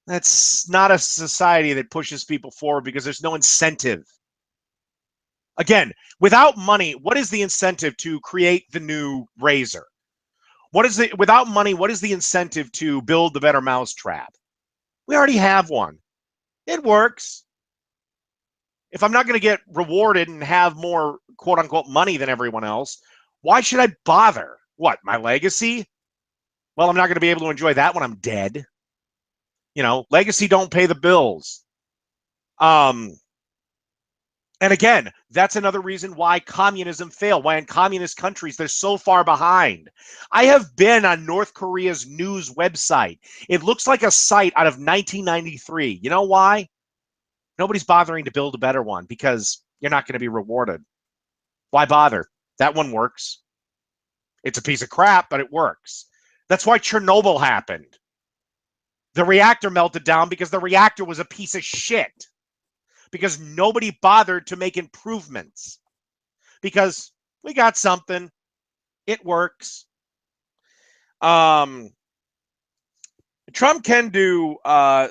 That's not a society that pushes people forward because there's no incentive. Again, without money, what is the incentive to create the new razor? Without money, what is the incentive to build the better mousetrap? We already have one. It works. If I'm not going to get rewarded and have more quote unquote money than everyone else, why should I bother? What, my legacy? Well, I'm not going to be able to enjoy that when I'm dead. You know, legacy don't pay the bills. And again, that's another reason why communism failed, why in communist countries they're so far behind. I have been on North Korea's news website. It looks like a site out of 1993. You know why? Nobody's bothering to build a better one because you're not going to be rewarded. Why bother? That one works. It's a piece of crap, but it works. That's why Chernobyl happened. The reactor melted down because the reactor was a piece of shit. Because nobody bothered to make improvements. Because we got something. It works. Trump can do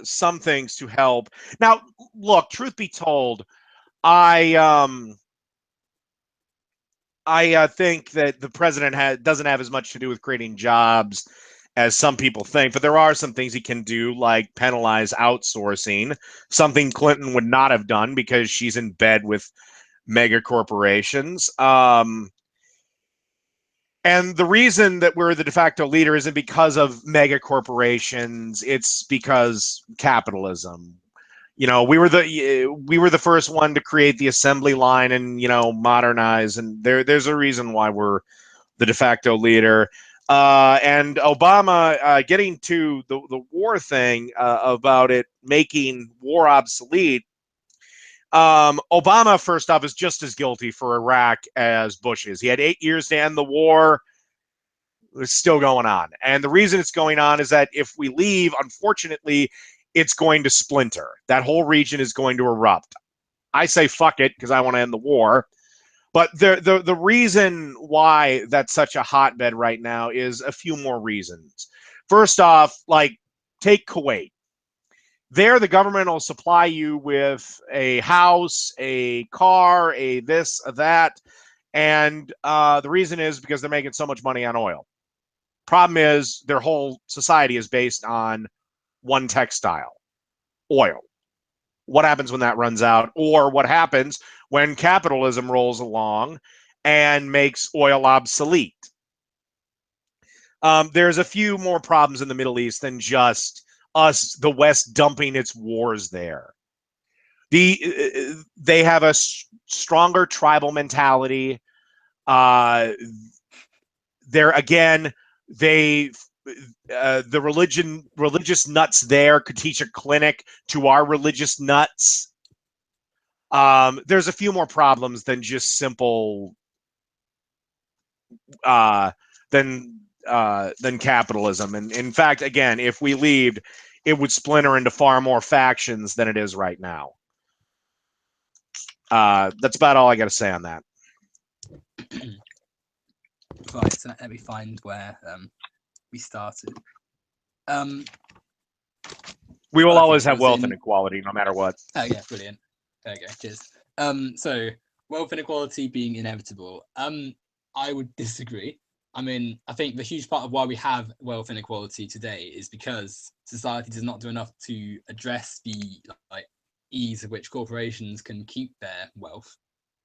some things to help. Now, look, truth be told, I think that the president doesn't have as much to do with creating jobs as some people think, but there are some things he can do, like penalize outsourcing, something Clinton would not have done because she's in bed with mega corporations. And the reason that we're the de facto leader isn't because of mega corporations, it's because capitalism. You know, we were the first one to create the assembly line and, you know, modernize, and there's a reason why we're the de facto leader. And Obama, getting to the war thing about it making war obsolete, Obama, first off, is just as guilty for Iraq as Bush is. He had 8 years to end the war. It's still going on. And the reason it's going on is that if we leave, unfortunately, it's going to splinter. That whole region is going to erupt. I say fuck it because I want to end the war. But the reason why that's such a hotbed right now is a few more reasons. First off, like, take Kuwait. There, the government will supply you with a house, a car, a this, a that. And the reason is because they're making so much money on oil. Problem is, their whole society is based on one textile, oil. What happens when that runs out? Or what happens when capitalism rolls along and makes oil obsolete? There's a few more problems in the Middle East than just us, the West, dumping its wars there. They have a stronger tribal mentality. They're, again, the religious nuts there could teach a clinic to our religious nuts. There's a few more problems than just simple than capitalism. And in fact, again, if we leave, it would splinter into far more factions than it is right now. That's about all I got to say on that. Right, so let me find where we started. We will always have wealth inequality, no matter what. Oh yeah, brilliant. There you go. Cheers. So wealth inequality being inevitable. I would disagree. I mean, I think the huge part of why we have wealth inequality today is because society does not do enough to address the ease of which corporations can keep their wealth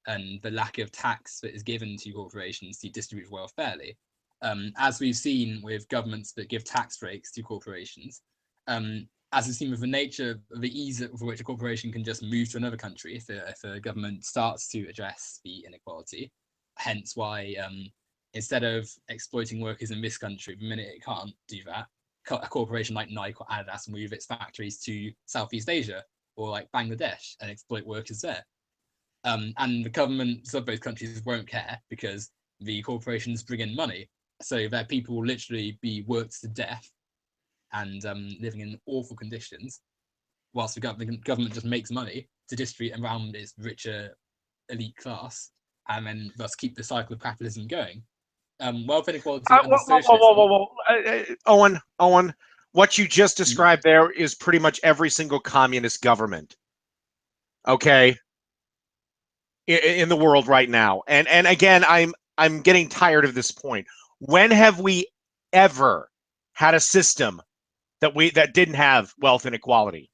and the lack of tax that is given to corporations to distribute wealth fairly. As we've seen with governments that give tax breaks to corporations, as we've seen with the nature of the ease of which a corporation can just move to another country if a government starts to address the inequality. Hence why instead of exploiting workers in this country, the minute it can't do that, a corporation like Nike or Adidas will move its factories to Southeast Asia or like Bangladesh and exploit workers there. And the governments of those countries won't care because the corporations bring in money. So their people will literally be worked to death and living in awful conditions, whilst the government just makes money to distribute around its richer elite class and then thus keep the cycle of capitalism going. Wealth inequality under socialism. Owen, what you just described there is pretty much every single communist government. Okay, in the world right now, and again, I'm getting tired of this point. When have we ever had a system that didn't have wealth inequality?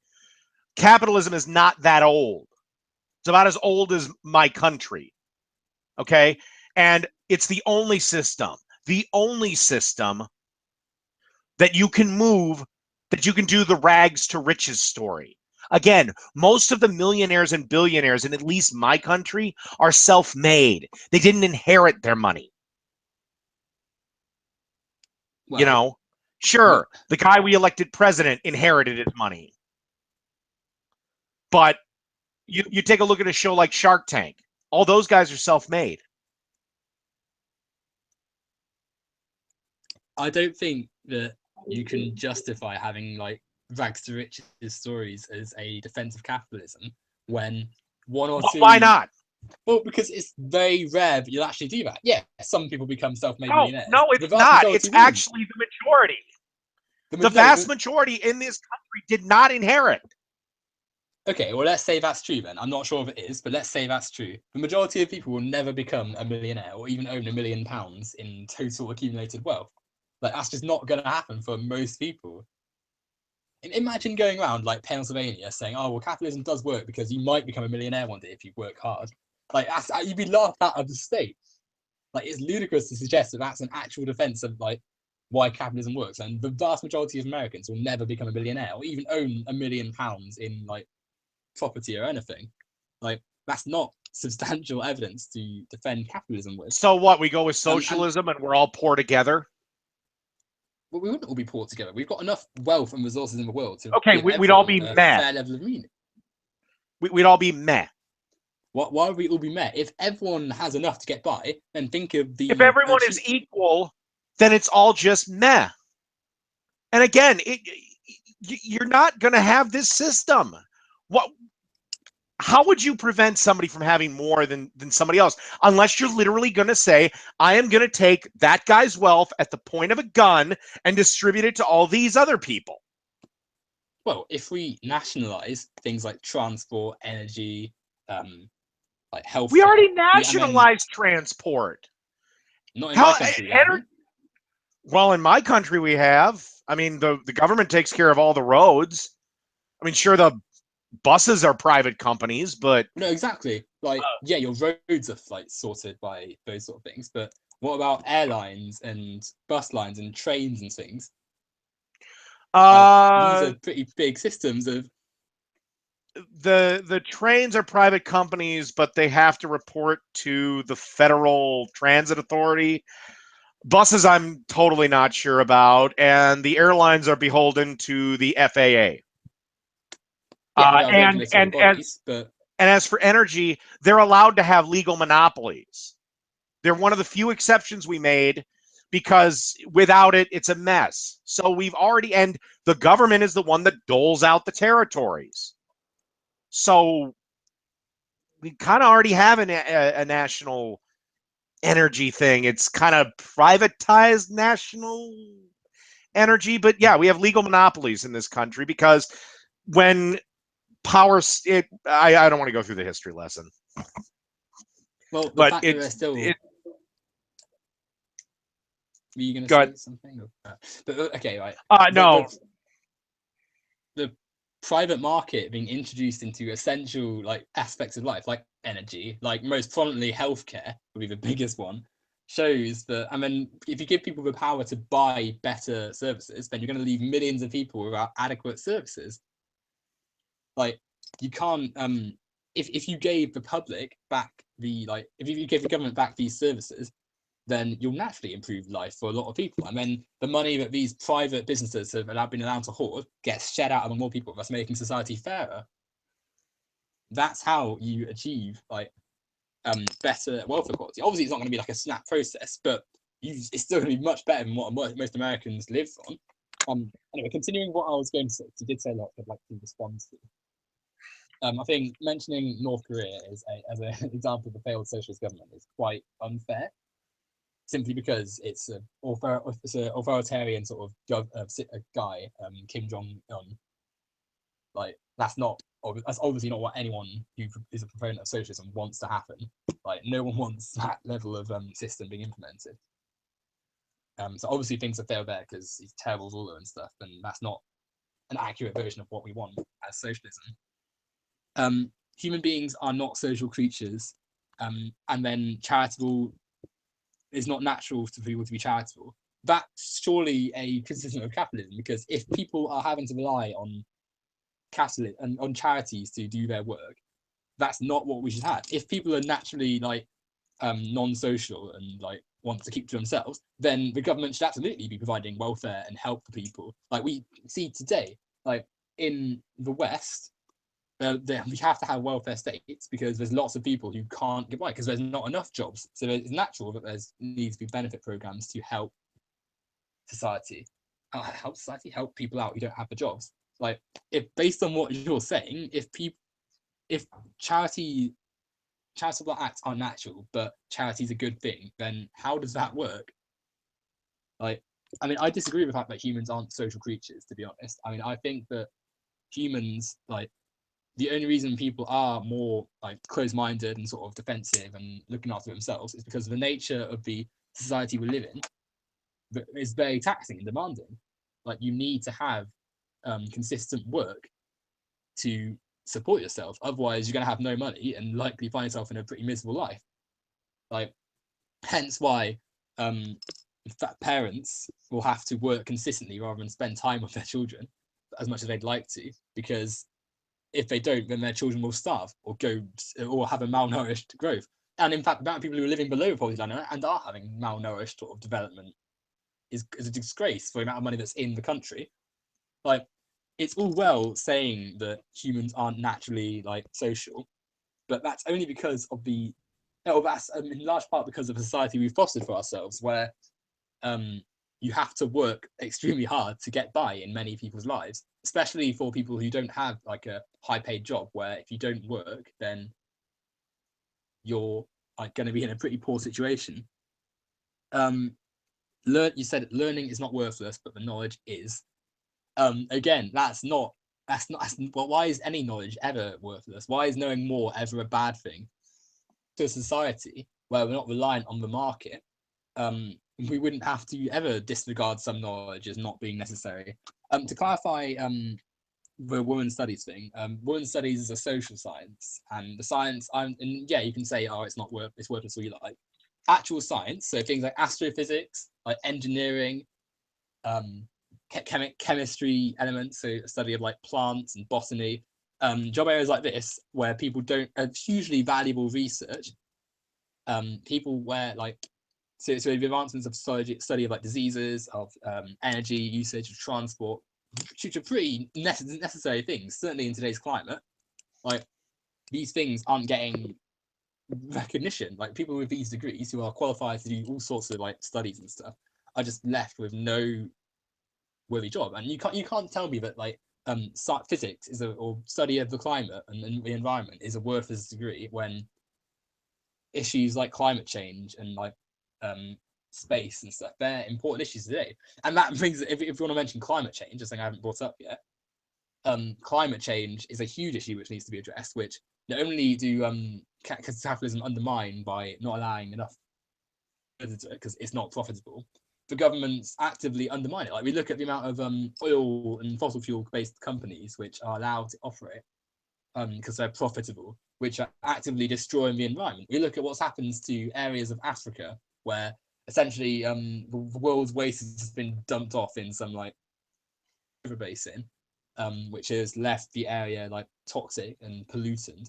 Capitalism is not that old. It's about as old as my country. Okay. And it's the only system that you can move, that you can do the rags to riches story. Again, most of the millionaires and billionaires in at least my country are self-made. They didn't inherit their money. Well, Sure, the guy we elected president inherited his money. But you take a look at a show like Shark Tank. All those guys are self-made. I don't think that you can justify having like rags to riches stories as a defense of capitalism when one or two. Why not? Well, because it's very rare that you'll actually do that. Yeah, some people become self-made millionaires. No, it's not. It's actually the majority. The vast majority in this country did not inherit. Okay, well, let's say that's true then. I'm not sure if it is, but let's say that's true. The majority of people will never become a millionaire or even own £1 million in total accumulated wealth. Like, that's just not going to happen for most people. Imagine going around like Pennsylvania saying, oh, well, capitalism does work because you might become a millionaire one day if you work hard. Like, you'd be laughed out of the state. Like, it's ludicrous to suggest that that's an actual defense of like why capitalism works. And the vast majority of Americans will never become a millionaire or even own £1 million in like property or anything. Like, that's not substantial evidence to defend capitalism with. So what? We go with socialism and we're all poor together? Well, we wouldn't all be poor together. We've got enough wealth and resources in the world to give we'd all be a meh. fair level of meaning. We'd all be meh. Why would we all be meh? If everyone has enough to get by, then think of the... If everyone is equal, then it's all just meh. And again, you're not going to have this system. How would you prevent somebody from having more than somebody else? Unless you're literally going to say, I am going to take that guy's wealth at the point of a gun and distribute it to all these other people. Well, if we nationalize things like transport, energy, like health... We already nationalized transport. Not in my country, Well, in my country we have. I mean, the government takes care of all the roads. I mean, sure, the buses are private companies, but... No, exactly. Like, yeah, your roads are like sorted by those sort of things, but what about airlines and bus lines and trains and things? These are pretty big systems of... The trains are private companies, but they have to report to the Federal Transit Authority. Buses, I'm totally not sure about, and the airlines are beholden to the FAA. And as for energy, they're allowed to have legal monopolies. They're one of the few exceptions we made, because without it, it's a mess. So we've already, and the government is the one that doles out the territories. So we kind of already have a national energy thing. It's kind of privatized national energy, but yeah, we have legal monopolies in this country because when power, I don't want to go through the history lesson. Well, the fact that they're still... Were you going to say something? But okay, right. No. The private market being introduced into essential like aspects of life, like energy, like most prominently healthcare would be the biggest one, shows that. And then if you give people the power to buy better services, then you're going to leave millions of people without adequate services. Like, you can't... if you gave the public back if you gave the government back these services, then you'll naturally improve life for a lot of people. And then the money that these private businesses have been allowed to hoard gets shed out among more people, thus making society fairer. That's how you achieve better wealth equality. Obviously, it's not going to be like a snap process, but it's still going to be much better than what most Americans live on. Anyway, continuing what I was going to say, because you did say a lot I'd like to respond to. I think mentioning North Korea as an example of a failed socialist government is quite unfair, simply because it's an authoritarian sort of guy, Kim Jong-un. Like, that's obviously not what anyone who is a proponent of socialism wants to happen. Like, no one wants that level of system being implemented. So obviously things have failed there because he's a terrible ruler and stuff, and that's not an accurate version of what we want as socialism. human beings are not social creatures, and then charitable is not natural for people to be charitable. That's surely a criticism of capitalism, because if people are having to rely on capital and on charities to do their work, that's not what we should have. If people are naturally like non-social and like want to keep to themselves, then the government should absolutely be providing welfare and help for people. Like we see today, like in the West, we have to have welfare states because there's lots of people who can't get by because there's not enough jobs. So it's natural that there's needs to be benefit programs to help society, help people out who don't have the jobs. Like, if based on what you're saying, if charitable acts are natural, but charity is a good thing, then how does that work? Like, I mean, I disagree with the fact that humans aren't social creatures, to be honest. I mean, I think that humans, like, the only reason people are more like closed-minded and sort of defensive and looking after themselves is because of the nature of the society we live in. That is very taxing and demanding. Like, you need to have consistent work to support yourself. Otherwise, you're going to have no money and likely find yourself in a pretty miserable life. Like, hence why parents will have to work consistently rather than spend time with their children as much as they'd like to, because if they don't, then their children will starve or have a malnourished growth. And in fact, the amount of people who are living below the poverty line and are having malnourished sort of development is a disgrace for the amount of money that's in the country. Like, it's all well saying that humans aren't naturally like social, but that's only because of that's in large part because of the society we've fostered for ourselves, where you have to work extremely hard to get by in many people's lives, especially for people who don't have like a high paid job, where if you don't work, then you're like going to be in a pretty poor situation. You said learning is not worthless, but the knowledge is. Again, that's not well, why is any knowledge ever worthless? Why is knowing more ever a bad thing? To a society where we're not reliant on the market, we wouldn't have to ever disregard some knowledge as not being necessary. To clarify the women's studies thing, women's studies is a social science, and the science, and yeah, you can say, oh, it's worthless or you like. Actual science, so things like astrophysics, like engineering, chemistry elements, so a study of like plants and botany, job areas like this where people don't hugely valuable research. People where like so the advancements of study of like diseases, of energy usage, of transport, which are pretty necessary things, certainly in today's climate. Like, these things aren't getting recognition. Like, people with these degrees who are qualified to do all sorts of like studies and stuff are just left with no worthy job. And you can't tell me that like physics or study of the climate and the environment is a worthless degree when issues like climate change and like space and stuff, they're important issues today. And that brings, if you want to mention climate change, a thing I haven't brought up yet, climate change is a huge issue which needs to be addressed, which not only do capitalism undermine by not allowing enough because it's not profitable, the governments actively undermine it. Like, we look at the amount of oil and fossil fuel based companies which are allowed to operate because they're profitable, which are actively destroying the environment. We look at what's happened to areas of Africa where essentially the world's waste has been dumped off in some like river basin, which has left the area like toxic and pollutant.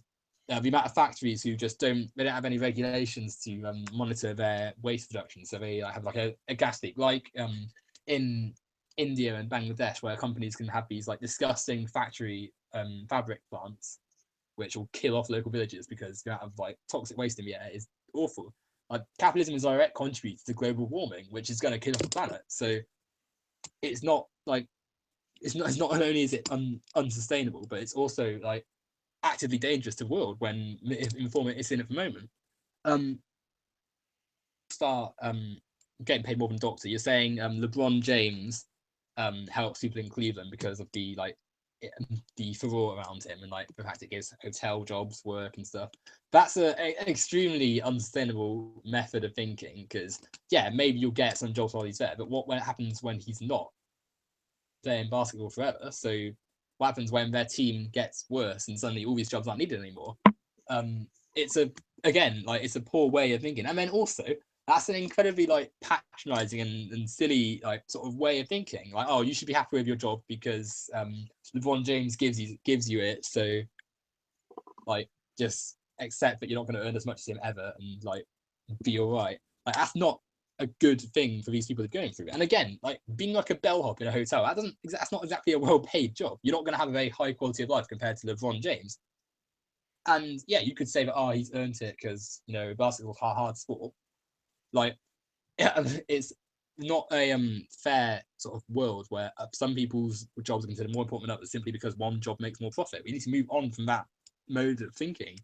The amount of factories who just don't have any regulations to monitor their waste production, so they have like a gas leak, like in India and Bangladesh, where companies can have these like disgusting factory fabric plants, which will kill off local villages because the amount of like toxic waste in the air is awful. Like, capitalism is a direct contributor to global warming, which is going to kill off the planet. So it's not like it's not only is it unsustainable, but it's also like actively dangerous to the world when in the form it's in at the moment. Start getting paid more than doctor. You're saying LeBron James helps people in Cleveland because of the like the furore around him and like the fact it gives hotel jobs work and stuff. That's an extremely unsustainable method of thinking, because yeah, maybe you'll get some jobs while he's there, but what when it happens when he's not playing basketball forever? So what happens when their team gets worse and suddenly all these jobs aren't needed anymore. It's a poor way of thinking. And then also that's an incredibly like patronizing and silly like sort of way of thinking. Like, oh, you should be happy with your job because LeBron James gives you it. So like just accept that you're not going to earn as much as him ever and like be all right. Like that's not a good thing for these people to going through. And again, like being like a bellhop in a hotel, that's not exactly a well-paid job. You're not going to have a very high quality of life compared to LeBron James. And yeah, you could say that he's earned it because basketball's a hard sport. Like, it's not a fair sort of world where some people's jobs are considered more important than others simply because one job makes more profit. We need to move on from that mode of thinking.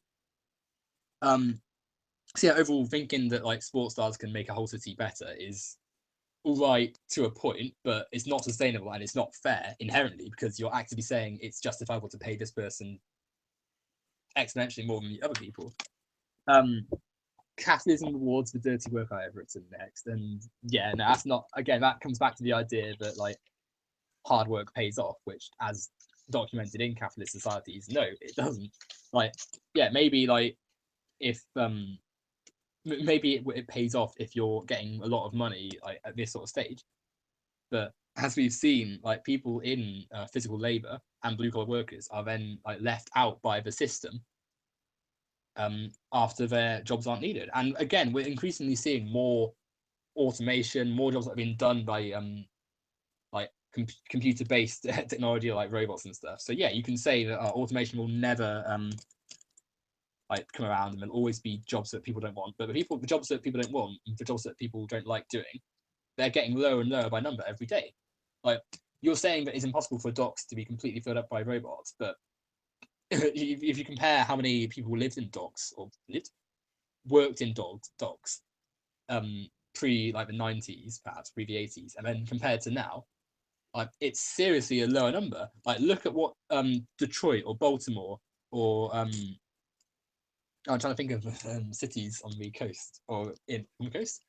So yeah, overall, thinking that like sports stars can make a whole city better is all right to a point, but it's not sustainable and it's not fair inherently because you're actively saying it's justifiable to pay this person exponentially more than the other people. Capitalism rewards the dirty work I have written next, and yeah, no, that's not. Again, that comes back to the idea that like hard work pays off, which, as documented in capitalist societies, no, it doesn't. Like, yeah, maybe like if maybe it pays off if you're getting a lot of money like at this sort of stage, but as we've seen, like people in physical labor and blue collar workers are then like left out by the system after their jobs aren't needed. And again, we're increasingly seeing more automation, more jobs that have been done by like computer-based technology like robots and stuff. So yeah, you can say that automation will never like come around, and there'll always be jobs that people don't want. But the jobs that people don't want, the jobs that people don't like doing, they're getting lower and lower by number every day. Like, you're saying that it's impossible for docks to be completely filled up by robots, but if you compare how many people lived in docks or worked in docks pre like the 90s, perhaps pre the 80s, and then compared to now, like it's seriously a lower number. Like, look at what Detroit or Baltimore or I'm trying to think of cities on the coast or on the coast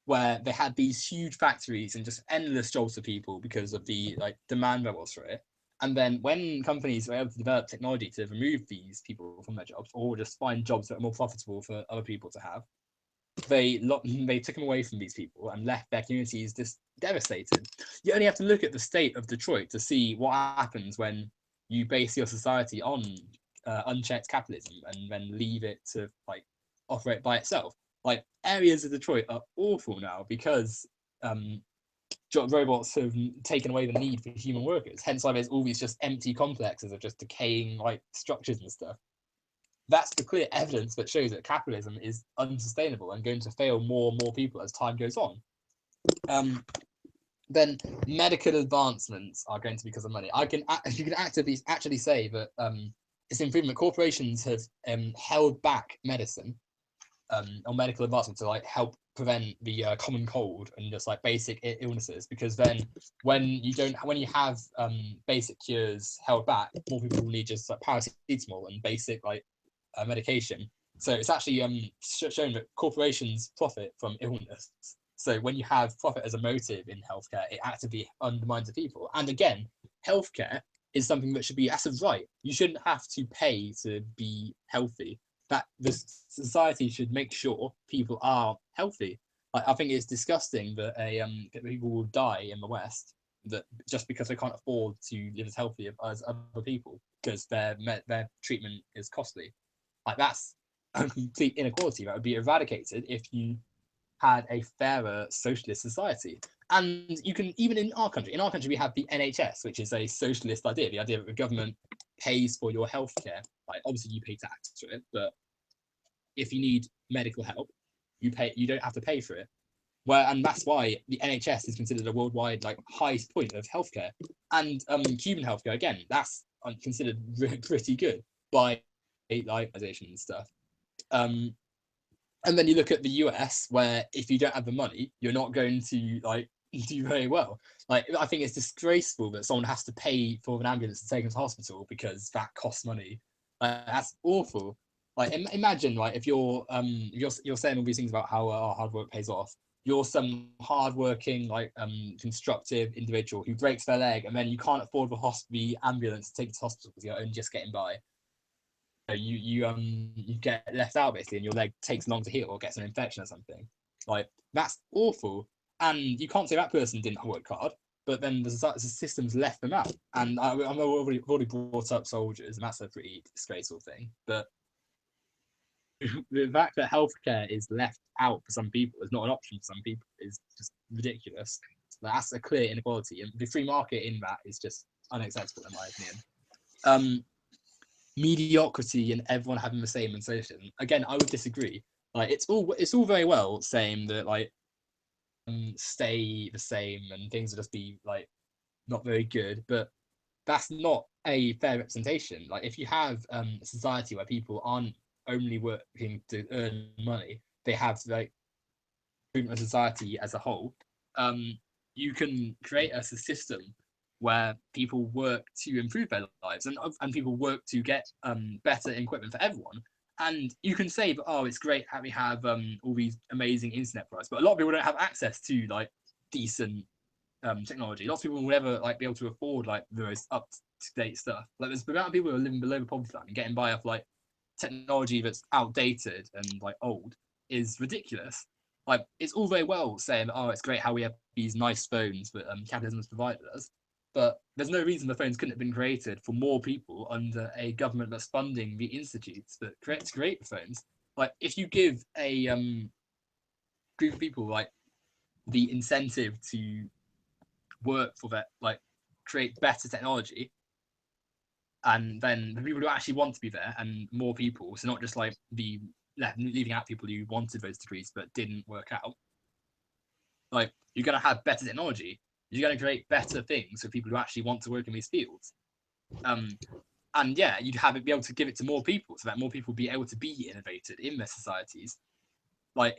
where they had these huge factories and just endless jobs for people because of the like demand there was for it. And then when companies were able to develop technology to remove these people from their jobs or just find jobs that are more profitable for other people to have, they took them away from these people and left their communities just devastated. You only have to look at the state of Detroit to see what happens when you base your society on unchecked capitalism and then leave it to like operate by itself. Like, areas of Detroit are awful now because robots have taken away the need for human workers. Hence why there's all these just empty complexes of just decaying like structures and stuff. That's the clear evidence that shows that capitalism is unsustainable and going to fail more and more people as time goes on. Then medical advancements are going to be because of money. You can actually say that it's improvement. Corporations have held back medicine or medical advancement to like help prevent the common cold and just like basic illnesses, because then when you have basic cures held back, more people will need just like paracetamol and basic like medication. So it's actually shown that corporations profit from illness. So when you have profit as a motive in healthcare, it actively undermines the people. And again, healthcare is something that should be as a right. You shouldn't have to pay to be healthy. That the society should make sure people are healthy. Like, I think it's disgusting that people will die in the West that just because they can't afford to live as healthy as other people because their treatment is costly. Like, that's a complete inequality that would be eradicated if you had a fairer socialist society. And you can, even in our country we have the NHS, which is a socialist idea, the idea that the government pays for your healthcare. Like, obviously you pay tax for it, but if you need medical help, you don't have to pay for it. And that's why the NHS is considered a worldwide like highest point of healthcare. And Cuban healthcare, again, that's considered pretty good by like organization and stuff. And then you look at the US, where if you don't have the money, you're not going to like do very well. Like, I think it's disgraceful that someone has to pay for an ambulance to take them to hospital because that costs money. That's awful. Like imagine, like if you're saying all these things about how hard work pays off. You're some hardworking, like constructive individual who breaks their leg, and then you can't afford the ambulance to take you to hospital because you're only just getting by. You get left out basically, and your leg takes long to heal or gets an infection or something. Like that's awful, and you can't say that person didn't work hard. But then the system's left them out, and I've already brought up soldiers, and that's a pretty disgraceful thing. But the fact that healthcare is left out for some people, is not an option for some people, is just ridiculous. That's a clear inequality, and the free market in that is just unacceptable in my opinion. Mediocrity and everyone having the same inflation. Again, I would disagree. Like it's all very well saying that like stay the same and things will just be like not very good, but that's not a fair representation. Like if you have a society where people aren't only working to earn money, they have like improvement of society as a whole. You can create a system where people work to improve their lives and people work to get better equipment for everyone. And you can say, but it's great that we have all these amazing internet products, but a lot of people don't have access to like decent technology. Lots of people will never like be able to afford like the most up to date stuff. Like there's the amount of people who are living below the poverty line and getting by off like technology that's outdated and like old is ridiculous. Like it's all very well saying, it's great how we have these nice phones that capitalism has provided us, but there's no reason the phones couldn't have been created for more people under a government that's funding the institutes that create the phones. Like if you give a group of people like the incentive to work for that, like create better technology, and then the people who actually want to be there and more people, so not just like the leaving out people who wanted those degrees but didn't work out. Like you're going to have better technology, you're going to create better things for people who actually want to work in these fields. And yeah, you'd be able to give it to more people so that more people be able to be innovated in their societies. Like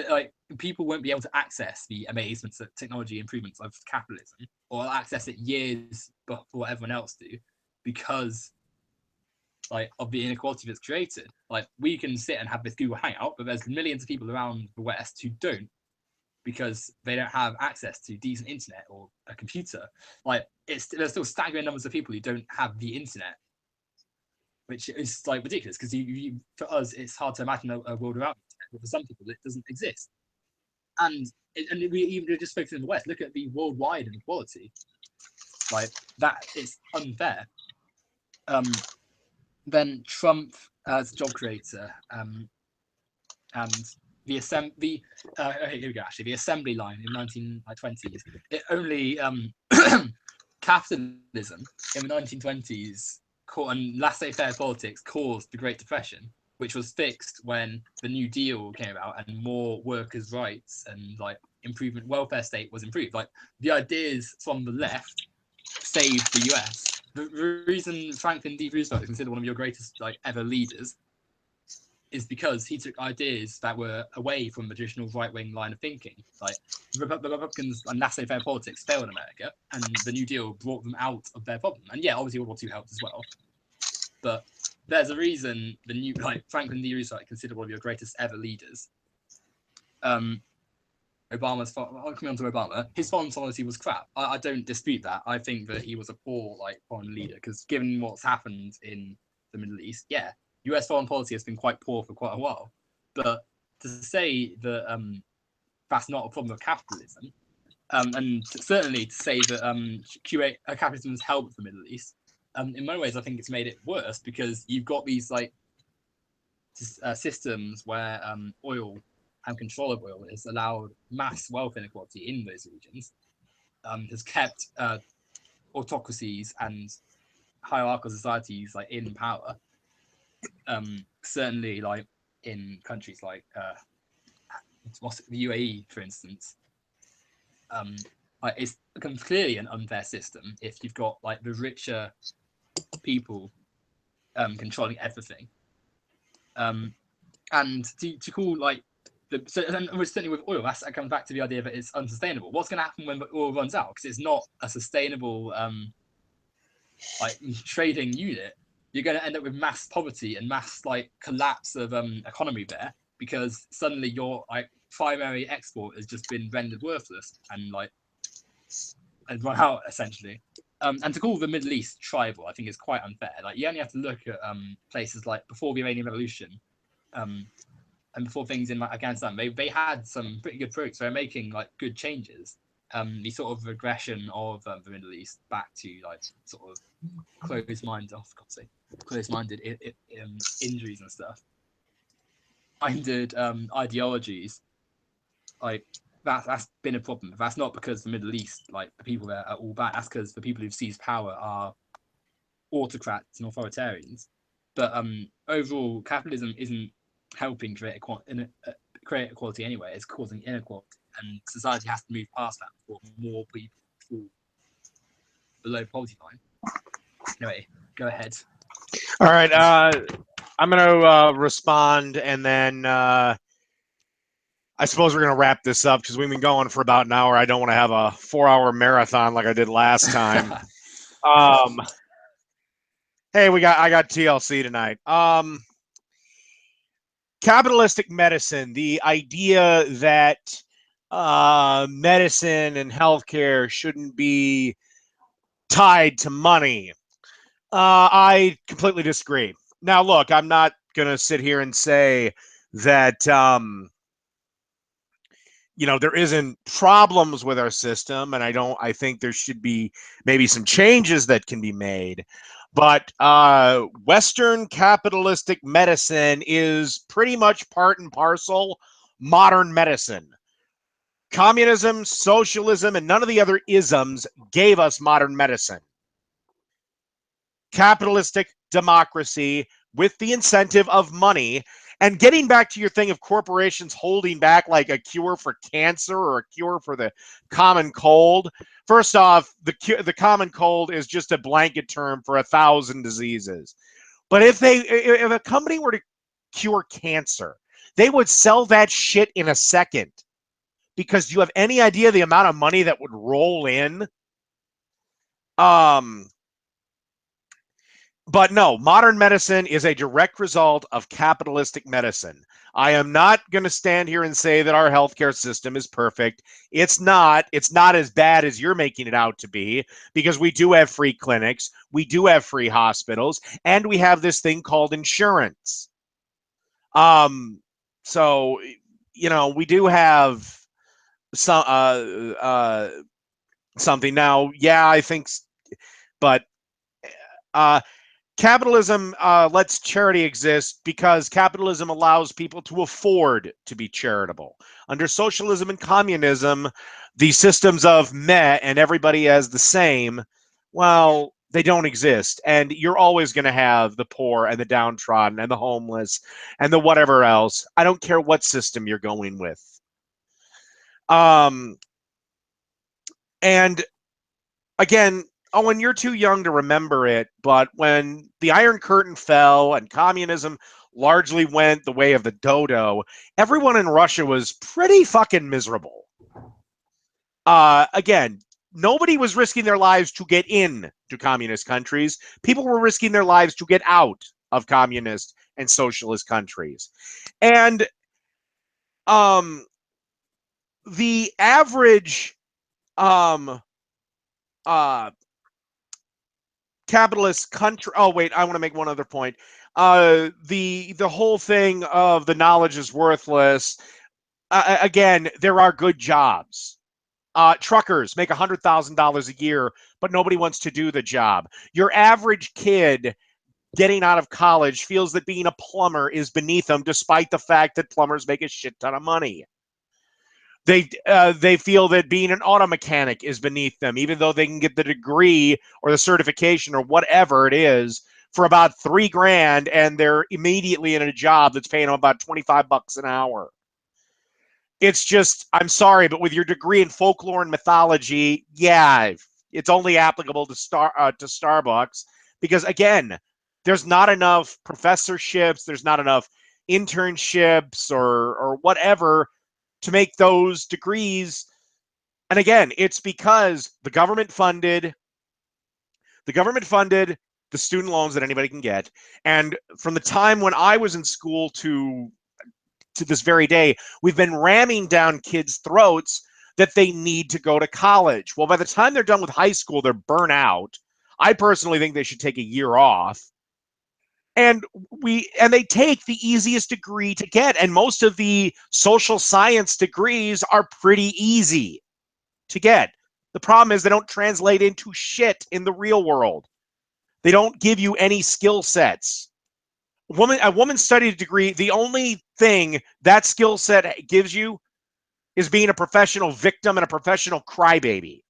like people won't be able to access the amazements of technology improvements of capitalism or access it years before everyone else do, because like of the inequality that's created. Like we can sit and have this Google Hangout, but there's millions of people around the West who don't, because they don't have access to decent internet or a computer. Like there's still staggering numbers of people who don't have the internet, which is like ridiculous because for us it's hard to imagine a world without internet, but for some people it doesn't exist. And we even just focus in the West. Look at the worldwide inequality. Like that is unfair. Then Trump as job creator, and the assembly. Here we go. Actually, the assembly line in 1920s. It only capitalism in the 1920s and laissez-faire politics caused the Great Depression, which was fixed when the New Deal came about and more workers' rights and like improvement welfare state was improved. Like the ideas from the left saved the US. The reason Franklin D. Roosevelt is considered one of your greatest like ever leaders is because he took ideas that were away from the traditional right-wing line of thinking. Like the Republicans and laissez-faire politics failed in America, and the New Deal brought them out of their problem. And yeah, obviously World War II helped as well. But there's a reason Franklin D. Roosevelt is considered one of your greatest ever leaders. Coming on to Obama, his foreign policy was crap. I don't dispute that. I think that he was a poor foreign leader because given what's happened in the Middle East, yeah, US foreign policy has been quite poor for quite a while. But to say that that's not a problem of capitalism, and certainly to say that capitalism has helped the Middle East, in many ways I think it's made it worse because you've got these systems where oil and control of oil has allowed mass wealth inequality in those regions, has kept autocracies and hierarchical societies in power. Certainly, in countries like the UAE, for instance, it's clearly an unfair system if you've got the richer people controlling everything. And to call and certainly with oil, that comes back to the idea that it's unsustainable. What's going to happen when the oil runs out? Because it's not a sustainable trading unit. you're going to end up with mass poverty and mass like collapse of economy there, because suddenly your like primary export has just been rendered worthless and like and run out essentially. And to call the Middle East tribal, I think is quite unfair. Like you only have to look at places like before the Iranian Revolution, and before things in like Afghanistan, they had some pretty good progress. They're making like good changes. The sort of regression of the Middle East back to like sort of closed-minded, closed-minded injuries and stuff, minded ideologies, like that's been a problem. That's not because the Middle East, like the people there, are all bad. That's because the people who've seized power are autocrats and authoritarians. But overall, capitalism isn't helping create equality anyway. It's causing inequality, and society has to move past that for more people fall below poverty line. Anyway, go ahead. All right, I'm going to respond, and then I suppose we're going to wrap this up because we've been going for about an hour. I don't want to have a 4-hour marathon like I did last time. Hey, I got TLC tonight. Capitalistic medicine, the idea that medicine and healthcare shouldn't be tied to money. I completely disagree. Now, look, I'm not going to sit here and say that, there isn't problems with our system, and I think there should be maybe some changes that can be made. But Western capitalistic medicine is pretty much part and parcel modern medicine. Communism, socialism, and none of the other isms gave us modern medicine. Capitalistic democracy with the incentive of money. And getting back to your thing of corporations holding back like a cure for cancer or a cure for the common cold. First off, the common cold is just a blanket term for 1,000 diseases. But if a company were to cure cancer, they would sell that shit in a second. Because do you have any idea the amount of money that would roll in? But no, modern medicine is a direct result of capitalistic medicine. I am not going to stand here and say that our healthcare system is perfect. It's not. It's not as bad as you're making it out to be, because we do have free clinics, we do have free hospitals, and we have this thing called insurance. So, we do have some something now. Yeah, I think, but capitalism lets charity exist because capitalism allows people to afford to be charitable. Under socialism and communism, the systems of meh and everybody as the same, well, they don't exist. And you're always going to have the poor and the downtrodden and the homeless and the whatever else. I don't care what system you're going with. And again, Owen, you're too young to remember it, but when the Iron Curtain fell and communism largely went the way of the dodo, everyone in Russia was pretty fucking miserable. Again, nobody was risking their lives to get in to communist countries. People were risking their lives to get out of communist and socialist countries. And the average capitalist country. Oh wait, I want to make one other point. The whole thing of the knowledge is worthless. Again, there are good jobs. Truckers make $100,000 a year, but nobody wants to do the job. Your average kid getting out of college feels that being a plumber is beneath them, despite the fact that plumbers make a shit ton of money. They feel that being an auto mechanic is beneath them, even though they can get the degree or the certification or whatever it is for about $3,000, and they're immediately in a job that's paying them about $25 an hour. It's just, I'm sorry, but with your degree in folklore and mythology, yeah, it's only applicable to Starbucks, because again, there's not enough professorships, there's not enough internships or whatever to make those degrees. And again, it's because the government funded the student loans that anybody can get. And from the time when I was in school to this very day, we've been ramming down kids' throats that they need to go to college. Well, by the time they're done with high school, they're burnt out. I personally think they should take a year off. And they take the easiest degree to get. And most of the social science degrees are pretty easy to get. The problem is they don't translate into shit in the real world. They don't give you any skill sets. A woman studied degree, the only thing that skill set gives you is being a professional victim and a professional crybaby.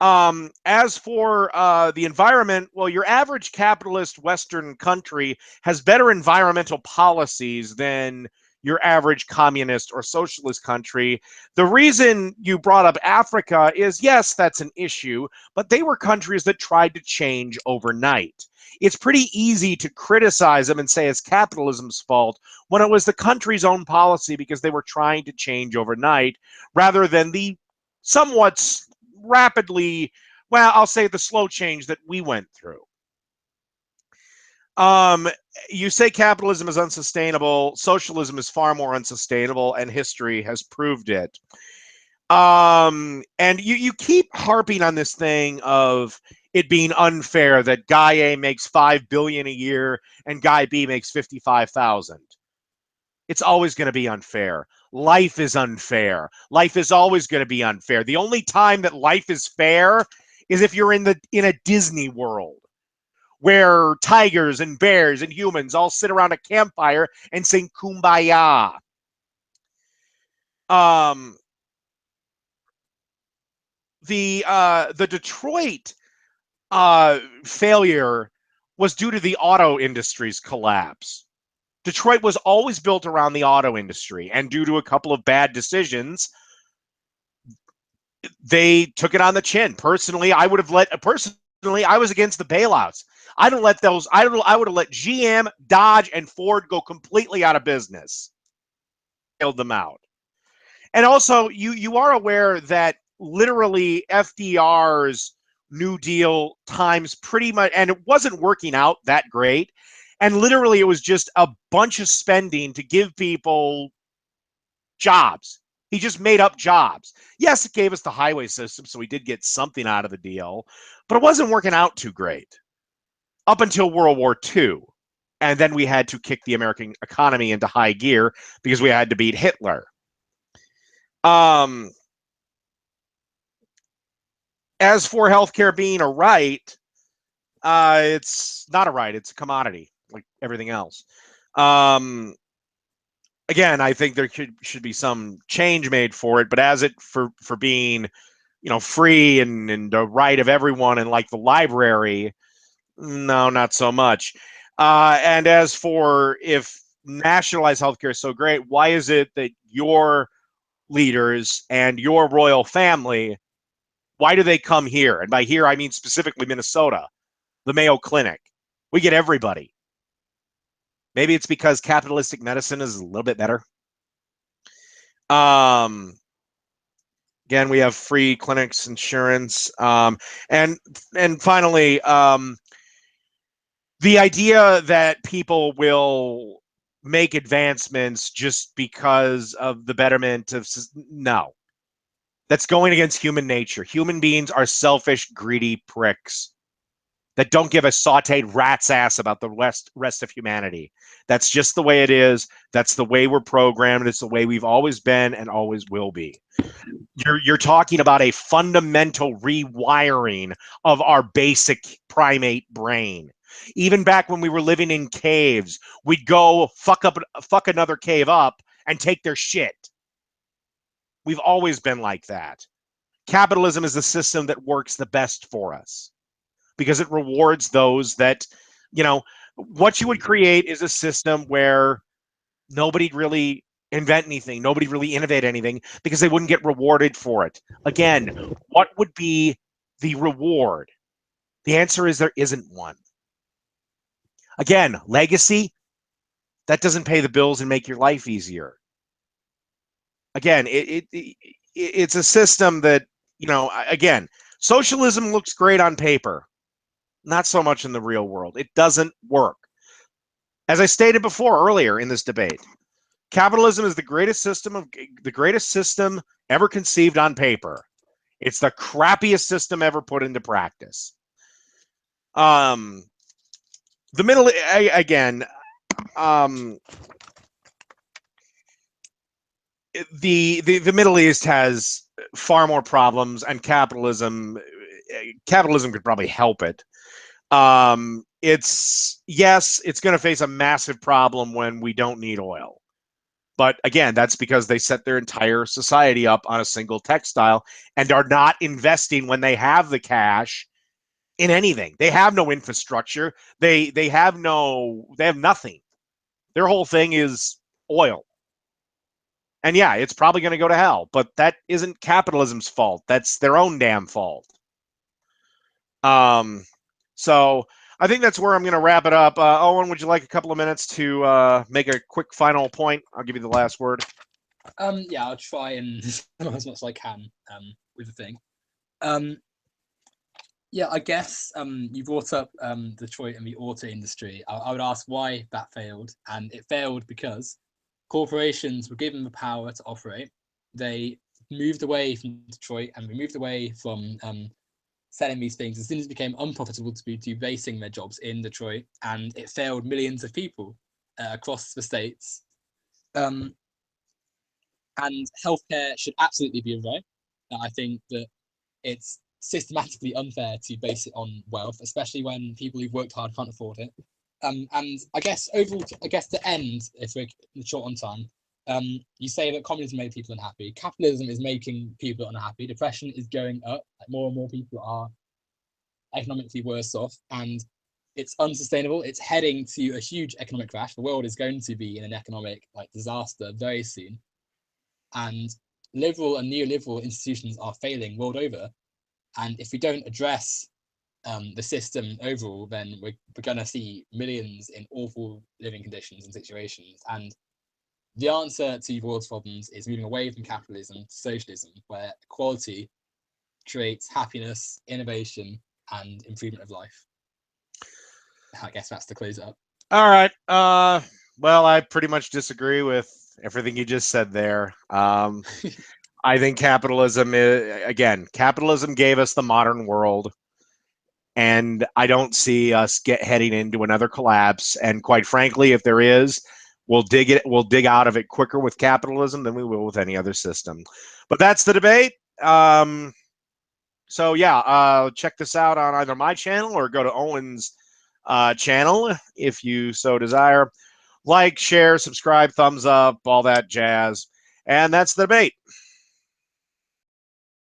As for the environment, well, your average capitalist Western country has better environmental policies than your average communist or socialist country. The reason you brought up Africa is, yes, that's an issue, but they were countries that tried to change overnight. It's pretty easy to criticize them and say it's capitalism's fault when it was the country's own policy because they were trying to change overnight rather than the somewhat rapidly, well, I'll say the slow change that we went through. You say capitalism is unsustainable. Socialism is far more unsustainable, and history has proved it. And you keep harping on this thing of it being unfair that guy A makes $5 billion a year and guy B makes 55,000. It's always going to be unfair. Life is unfair. Life is always going to be unfair. The only time that life is fair is if you're in a Disney world where tigers and bears and humans all sit around a campfire and sing Kumbaya. The Detroit failure was due to the auto industry's collapse. Detroit was always built around the auto industry, and due to a couple of bad decisions, they took it on the chin. Personally, I was against the bailouts. I would have let GM, Dodge, and Ford go completely out of business. Bailed them out. And also, you are aware that literally FDR's New Deal times pretty much, and it wasn't working out that great. And literally, it was just a bunch of spending to give people jobs. He just made up jobs. Yes, it gave us the highway system, so we did get something out of the deal, but it wasn't working out too great up until World War II. And then we had to kick the American economy into high gear because we had to beat Hitler. As for healthcare being a right, it's not a right. It's a commodity, like everything else. Again, I think there should be some change made for it, but as it for being, free and the right of everyone, and like the library, no, not so much. And as for if nationalized healthcare is so great, why is it that your leaders and your royal family, why do they come here? And by here, I mean specifically Minnesota, the Mayo Clinic. We get everybody. Maybe it's because capitalistic medicine is a little bit better. Again, we have free clinics, insurance, and finally, the idea that people will make advancements just because of the betterment of no. That's going against human nature. Human beings are selfish, greedy pricks that don't give a sauteed rat's ass about the rest of humanity. That's just the way it is. That's the way we're programmed. It's the way we've always been and always will be. You're talking about a fundamental rewiring of our basic primate brain. Even back when we were living in caves, we'd go fuck another cave up and take their shit. We've always been like that. Capitalism is the system that works the best for us because it rewards those that, what you would create is a system where nobody'd really invent anything, nobody really innovate anything because they wouldn't get rewarded for it. Again, what would be the reward? The answer is there isn't one. Again, legacy, that doesn't pay the bills and make your life easier. Again, it's a system that, again, socialism looks great on paper. not so much in the real world. It doesn't work. As I stated before earlier in this debate, capitalism is the greatest system ever conceived on paper. It's the crappiest system ever put into practice. The middle again. The Middle East has far more problems, and capitalism could probably help it. It's going to face a massive problem when we don't need oil. But again, that's because they set their entire society up on a single textile and are not investing when they have the cash in anything. They have no infrastructure. They have nothing. Their whole thing is oil. And yeah, it's probably going to go to hell, but that isn't capitalism's fault. That's their own damn fault. So I think that's where I'm going to wrap it up. Owen, would you like a couple of minutes to make a quick final point? I'll give you the last word. Yeah, I'll try and as much as I can with the thing. Yeah, I guess you brought up Detroit and the auto industry. I would ask why that failed, and it failed because corporations were given the power to operate. They moved away from Detroit and we moved away from selling these things as soon as it became unprofitable to be basing their jobs in Detroit, and it failed millions of people across the states. And healthcare should absolutely be a right. I think that it's systematically unfair to base it on wealth, especially when people who've worked hard can't afford it. And I guess overall, to end, if we're short on time, you say that communism made people unhappy. Capitalism is making people unhappy. Depression is going up. Like more and more people are economically worse off, and it's unsustainable. It's heading to a huge economic crash. The world is going to be in an economic disaster very soon, and liberal and neoliberal institutions are failing world over. And if we don't address the system overall, then we're going to see millions in awful living conditions and situations. And the answer to the world's problems is moving away from capitalism to socialism, where equality creates happiness, innovation, and improvement of life. I guess that's to close up. All right. Well, I pretty much disagree with everything you just said there. I think capitalism gave us the modern world, and I don't see us heading into another collapse. And quite frankly, if there is, we'll dig out of it quicker with capitalism than we will with any other system. But that's the debate. So yeah, check this out on either my channel or go to Owen's channel if you so desire. Like, share, subscribe, thumbs up, all that jazz. And that's the debate.